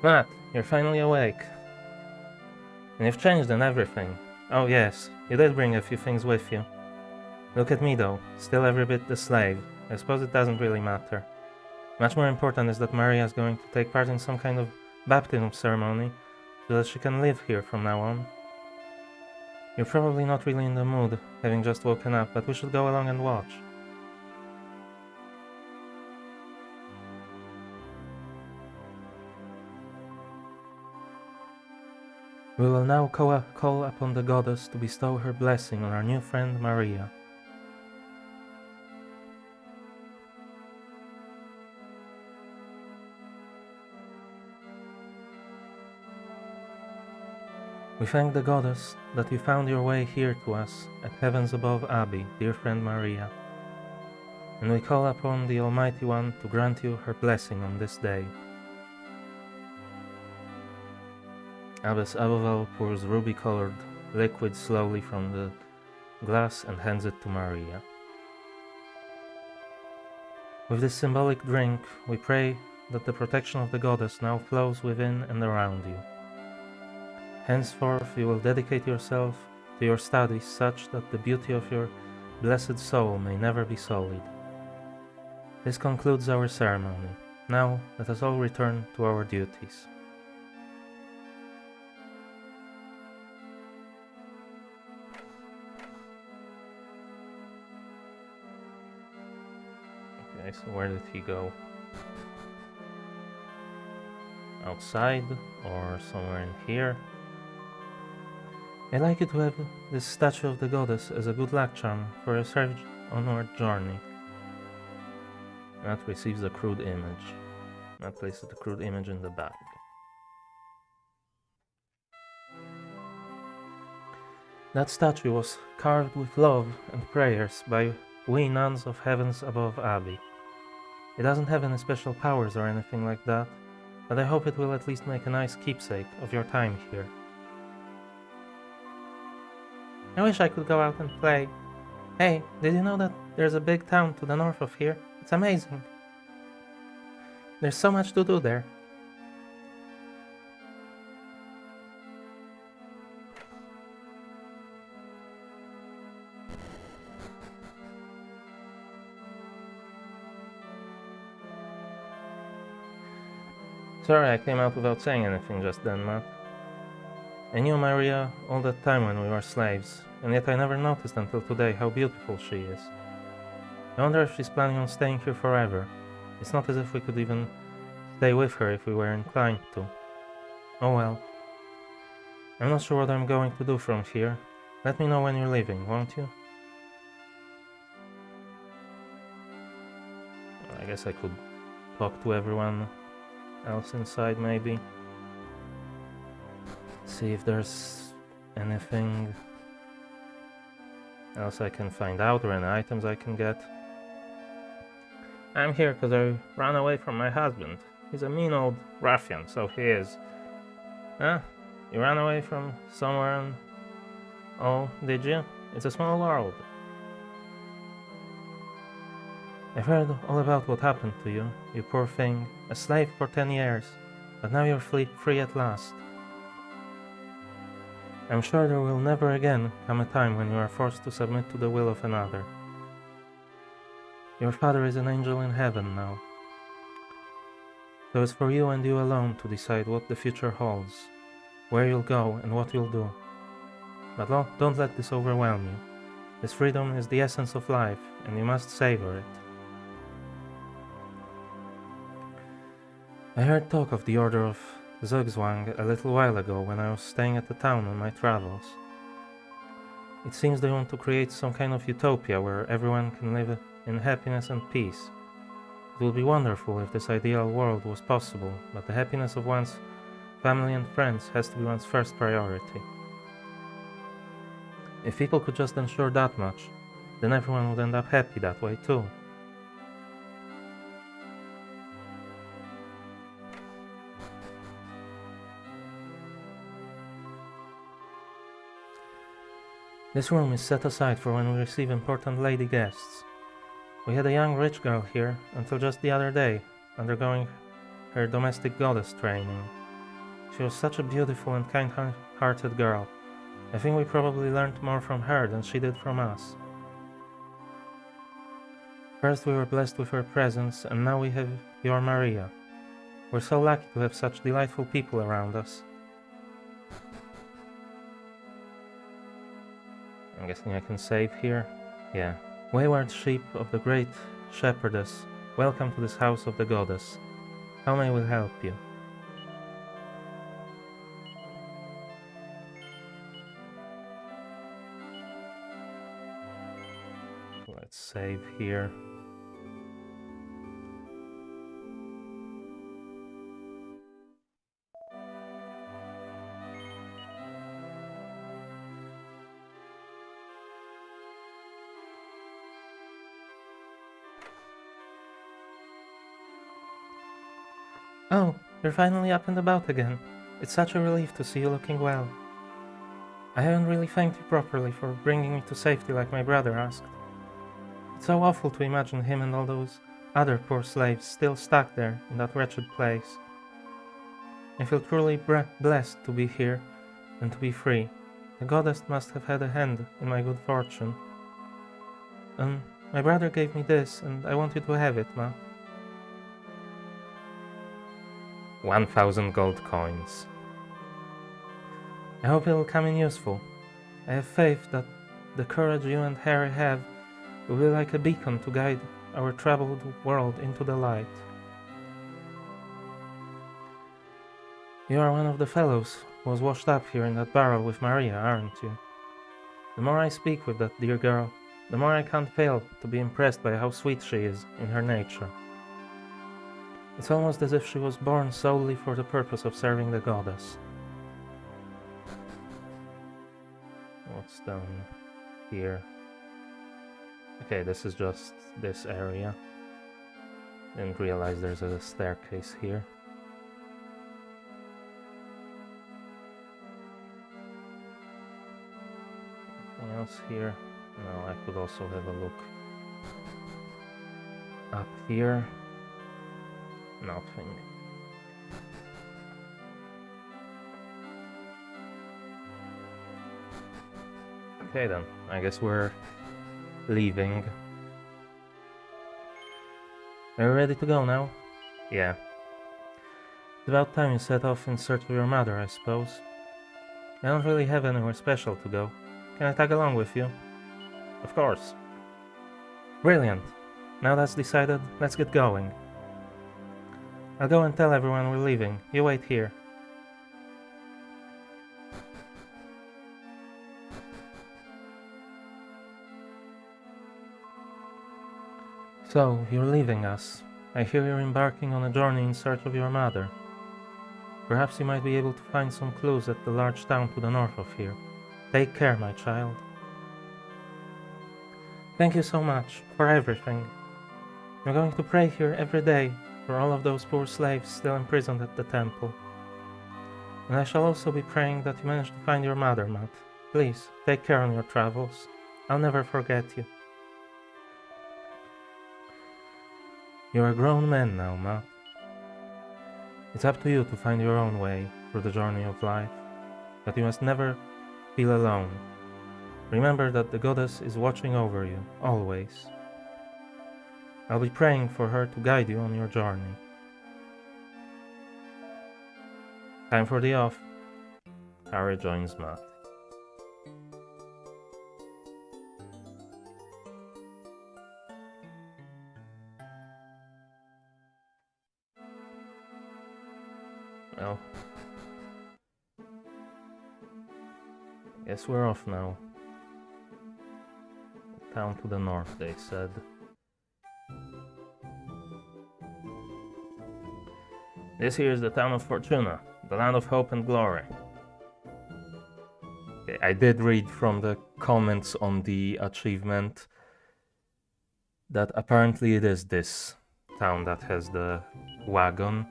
Matt, you're finally awake. And you've changed and everything. Oh yes, you did bring a few things with you. Look at me though, still every bit the slave. I suppose it doesn't really matter. Much more important is that Maria is going to take part in some kind of baptism ceremony so that she can live here from now on. You're probably not really in the mood, having just woken up, but we should go along and watch. We will now call upon the goddess to bestow her blessing on our new friend Maria. We thank the goddess that you found your way here to us at Heavens Above Abbey, dear friend Maria. And we call upon the Almighty One to grant you her blessing on this day. Abbess Abuvel pours ruby-colored liquid slowly from the glass and hands it to Maria. With this symbolic drink, we pray that the protection of the goddess now flows within and around you. Henceforth, you will dedicate yourself to your studies such that the beauty of your blessed soul may never be sullied. This concludes our ceremony. Now, let us all return to our duties. Okay, so where did he go? Outside or somewhere in here? I'd like you to have this statue of the goddess as a good luck charm for your safe onward journey. That receives a crude image. That places the crude image in the bag. That statue was carved with love and prayers by we nuns of Heavens Above Abbey. It doesn't have any special powers or anything like that, but I hope it will at least make a nice keepsake of your time here. I wish I could go out and play. Hey, did you know that there's a big town to the north of here? It's amazing. There's so much to do there. Sorry I came out without saying anything just then, Matt. I knew Maria all that time when we were slaves, and yet I never noticed until today how beautiful she is. I wonder if she's planning on staying here forever. It's not as if we could even stay with her if we were inclined to. Oh well. I'm not sure what I'm going to do from here. Let me know when you're leaving, won't you? I guess I could talk to everyone else inside, maybe. See if there's anything else I can find out or any items I can get. I'm here because I ran away from my husband. He's a mean old ruffian, so he is. Huh? You ran away from somewhere and... Oh, did you? It's a small world. I've heard all about what happened to you, you poor thing. A slave for 10 years, but now you're free at last. I'm sure there will never again come a time when you are forced to submit to the will of another. Your father is an angel in heaven now, so it's for you and you alone to decide what the future holds, where you'll go and what you'll do. But don't let this overwhelm you. This freedom is the essence of life, and you must savor it. I heard talk of the Order of Zugzwang a little while ago when I was staying at the town on my travels. It seems they want to create some kind of utopia where everyone can live in happiness and peace. It would be wonderful if this ideal world was possible, but the happiness of one's family and friends has to be one's first priority. If people could just ensure that much, then everyone would end up happy that way too. This room is set aside for when we receive important lady guests. We had a young rich girl here until just the other day, undergoing her domestic goddess training. She was such a beautiful and kind-hearted girl. I think we probably learned more from her than she did from us. First we were blessed with her presence, and now we have your Maria. We're so lucky to have such delightful people around us. I'm guessing I can save here? Yeah. Wayward sheep of the great shepherdess, welcome to this house of the goddess. How may we help you? Let's save here. Oh, you're finally up and about again. It's such a relief to see you looking well. I haven't really thanked you properly for bringing me to safety like my brother asked. It's so awful to imagine him and all those other poor slaves still stuck there in that wretched place. I feel truly blessed to be here and to be free. The goddess must have had a hand in my good fortune. My brother gave me this, and I want you to have it, Ma. 1,000 gold coins. I hope it'll come in useful. I have faith that the courage you and Harry have will be like a beacon to guide our troubled world into the light. You are one of the fellows who was washed up here in that barrel with Maria, aren't you? The more I speak with that dear girl, the more I can't fail to be impressed by how sweet she is in her nature. It's almost as if she was born solely for the purpose of serving the goddess. What's down here? Okay, this is just this area. Didn't realize there's a staircase here. Anything else here? No, I could also have a look up here. Nothing. Okay then, I guess we're leaving. Are you ready to go now? Yeah. It's about time you set off in search of your mother, I suppose. I don't really have anywhere special to go. Can I tag along with you? Of course. Brilliant. Now that's decided, let's get going. I'll go and tell everyone we're leaving. You wait here. So, you're leaving us. I hear you're embarking on a journey in search of your mother. Perhaps you might be able to find some clues at the large town to the north of here. Take care, my child. Thank you so much for everything. I'm going to pray here every day for all of those poor slaves still imprisoned at the temple. And I shall also be praying that you manage to find your mother, Matt. Please, take care on your travels. I'll never forget you. You're a grown man now, Matt. It's up to you to find your own way through the journey of life, but you must never feel alone. Remember that the goddess is watching over you, always. I'll be praying for her to guide you on your journey. Time for the off. Harry joins Matt. Well, guess we're off now. Town to the north, they said. This here is the town of Fortuna, the land of hope and glory. Okay, I did read from the comments on the achievement that apparently it is this town that has the wagon.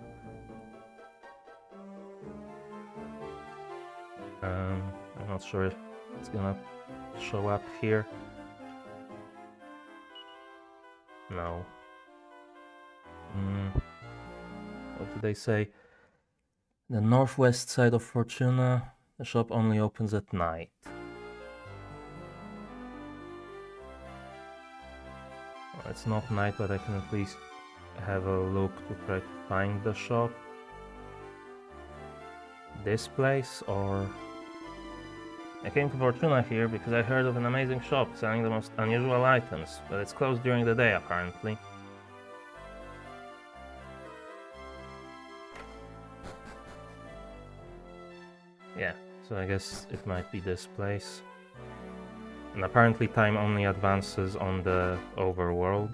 I'm not sure if it's gonna show up here. No. What did they say? The northwest side of Fortuna, the shop only opens at night. Well, it's not night, but I can at least have a look to try to find the shop. This place, or... I came to Fortuna here because I heard of an amazing shop selling the most unusual items, but it's closed during the day apparently. Yeah, so I guess it might be this place. And apparently time only advances on the overworld.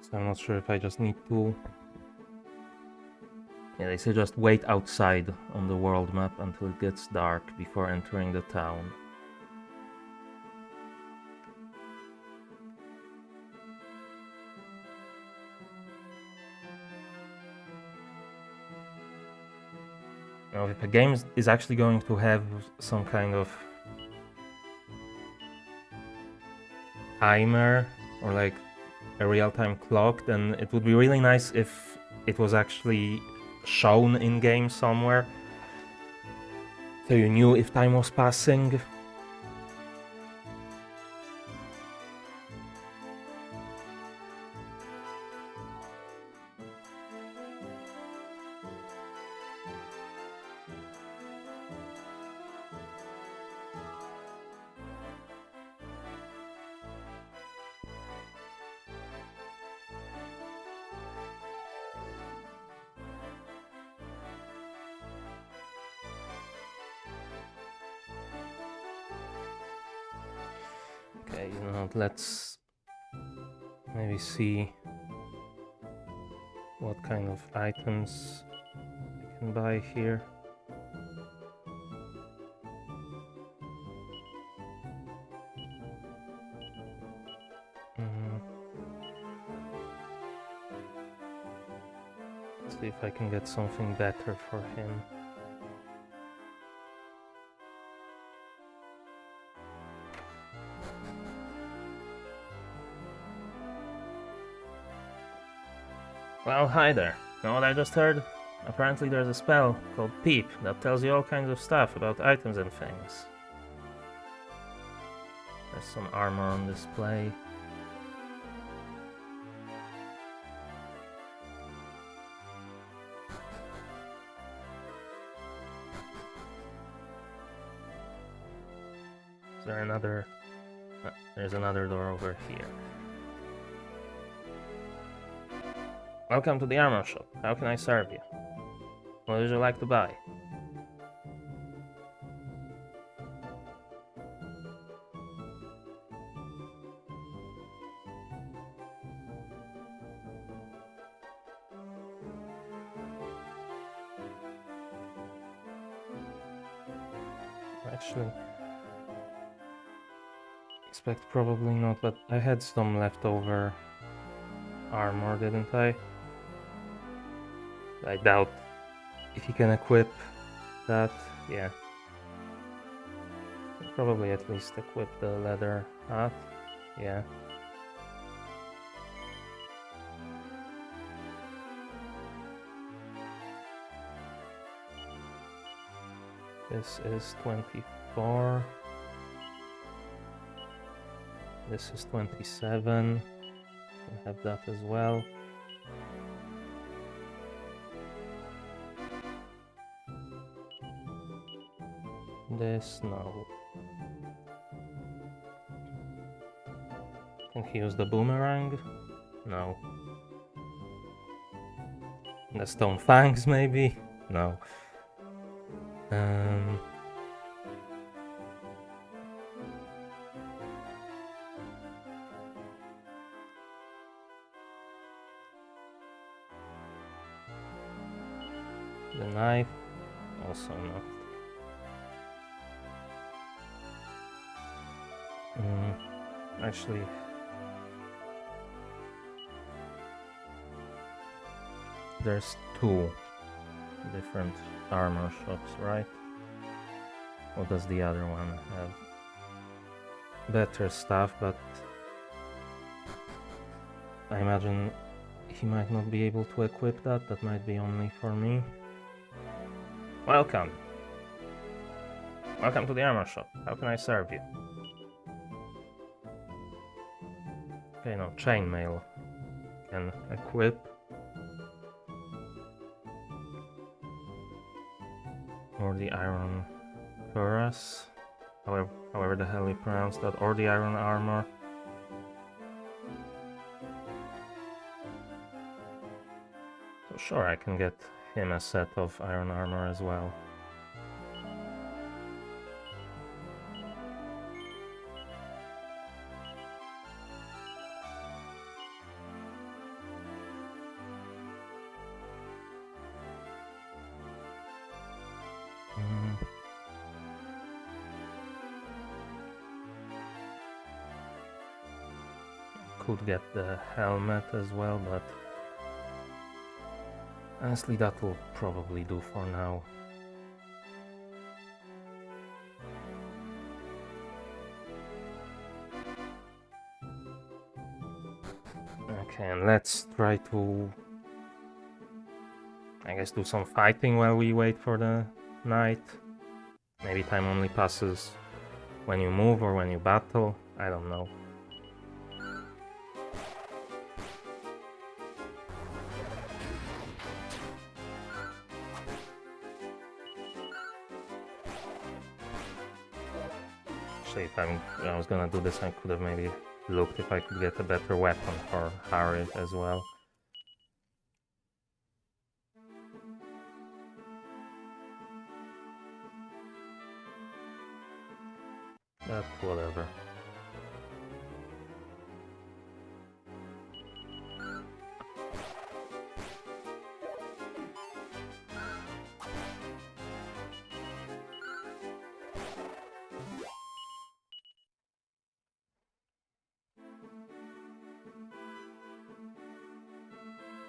So I'm not sure if I just need to... Yeah, they say just wait outside on the world map until it gets dark before entering the town. Now, if a game is actually going to have some kind of timer or like a real-time clock, then it would be really nice if it was actually shown in game somewhere, so you knew if time was passing. Okay, you know, let's maybe see what kind of items I can buy here. Let's see if I can get something better for him. Well, hi there. Know what I just heard? Apparently there's a spell called Peep that tells you all kinds of stuff about items and things. There's some armor on display. Is there another... there's another door over here. Welcome to the armor shop. How can I serve you? What would you like to buy? Actually, expect probably not, but I had some leftover armor, didn't I? I doubt if you can equip that. Yeah. Probably at least equip the leather hat. Yeah. This is 24. This is 27. Can have that as well. This, no. Can he use the boomerang? No. The stone fangs, maybe? No. The knife, also not. Actually, there's two different armor shops, right? Or does the other one have better stuff? But I imagine he might not be able to equip that. That might be only for me. Welcome. Welcome to the armor shop. How can I serve you? Okay, no, chainmail can equip. Or the iron cuirass, however the hell you pronounce that, or the iron armor. So sure, I can get him a set of iron armor as well. Could get the helmet as well, but honestly that will probably do for now. Okay, and let's try to, I guess, do some fighting while we wait for the night. Maybe time only passes when you move or when you battle, I don't know. Actually, if I was gonna do this, I could have maybe looked if I could get a better weapon for Harry as well. But whatever.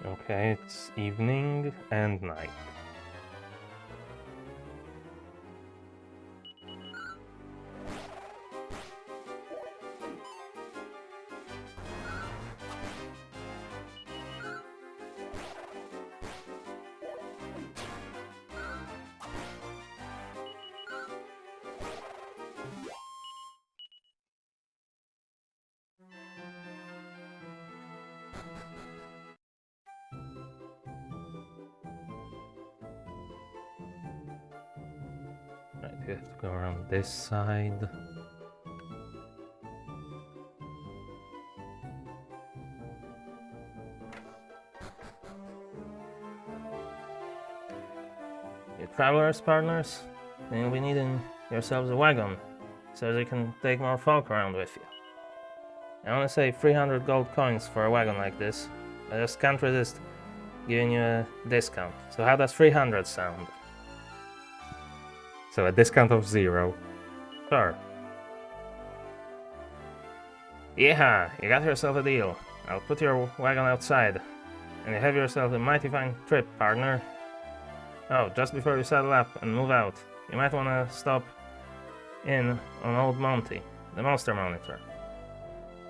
Okay, it's evening and night. Right, you have to go around this side. You travelers, partners, then you'll be needing yourselves a wagon, so you can take more folk around with you. I want to say 300 gold coins for a wagon like this. I just can't resist giving you a discount. So how does 300 sound? So a discount of 0. Sure. Yeah, you got yourself a deal. I'll put your wagon outside, and you have yourself a mighty fine trip, partner. Oh, just before you saddle up and move out, you might want to stop in on old Monty, the monster monitor.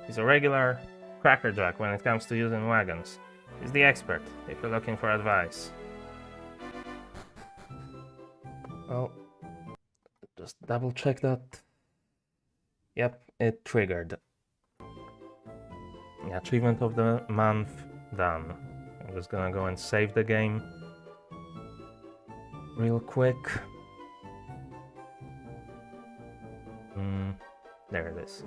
He's a regular crackerjack when it comes to using wagons. He's the expert if you're looking for advice. Well, Just double check that. Yep, it triggered. Yeah, achievement of the month done. I'm just gonna go and save the game real quick. There it is.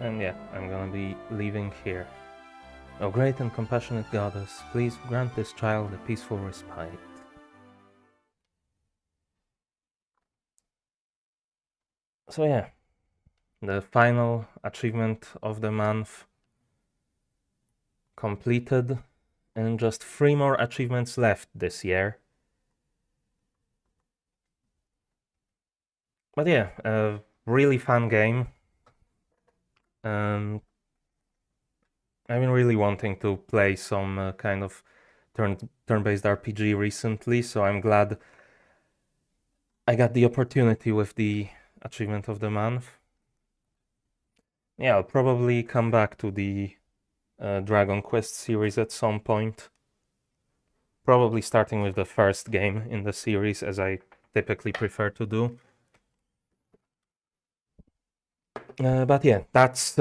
And yeah, I'm gonna be leaving here. O great and compassionate goddess, please grant this child a peaceful respite. So yeah, the final achievement of the month completed, and just 3 more achievements left this year. But yeah, a really fun game. I've been really wanting to play some kind of turn-based RPG recently, so I'm glad I got the opportunity with the achievement of the month. Yeah, I'll probably come back to the Dragon Quest series at some point. Probably starting with the first game in the series, as I typically prefer to do. But yeah, that's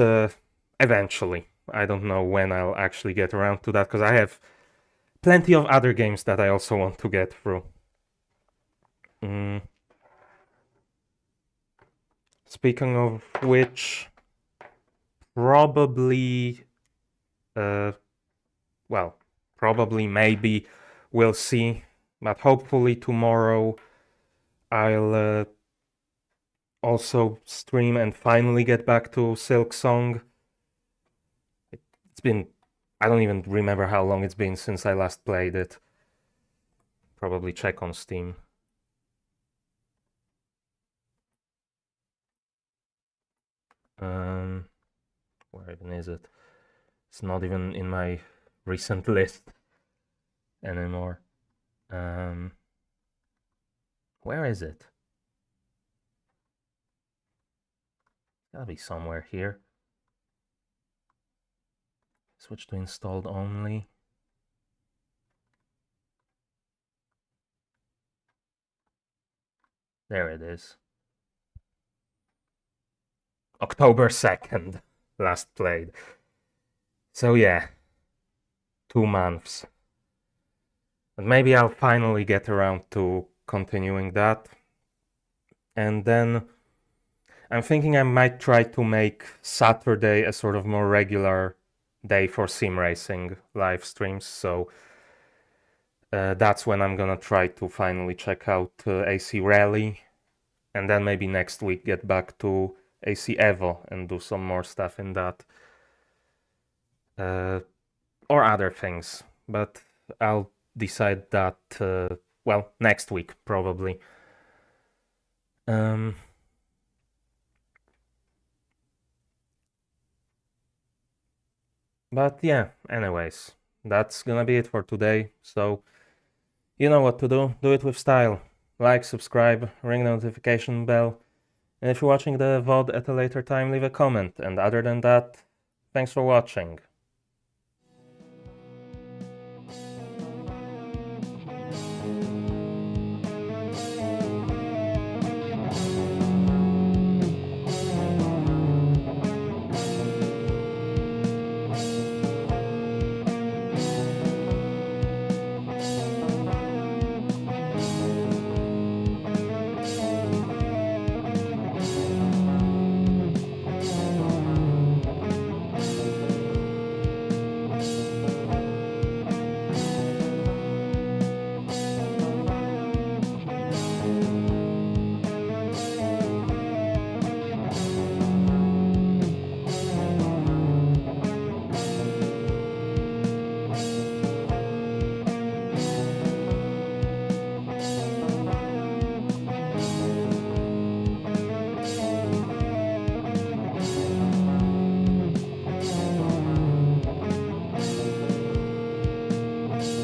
eventually. I don't know when I'll actually get around to that, because I have plenty of other games that I also want to get through. Speaking of which, probably, well, probably, maybe, we'll see. But hopefully tomorrow I'll also stream and finally get back to Silksong. It's been, I don't even remember how long it's been since I last played it. Probably check on Steam. Where even is it? It's not even in my recent list anymore. Where is it? It's gotta be somewhere here. Switch to installed only. There it is. October 2nd, last played. So yeah, 2 months. But maybe I'll finally get around to continuing that. And then I'm thinking I might try to make Saturday a sort of more regular day for sim racing live streams. So that's when I'm gonna try to finally check out AC Rally. And then maybe next week get back to AC Evo and do some more stuff in that. Or other things. But I'll decide that, well, next week, probably. But yeah, anyways, that's gonna be it for today. So, you know what to do. Do it with style. Like, subscribe, ring the notification bell. And if you're watching the VOD at a later time, leave a comment. And other than that, thanks for watching.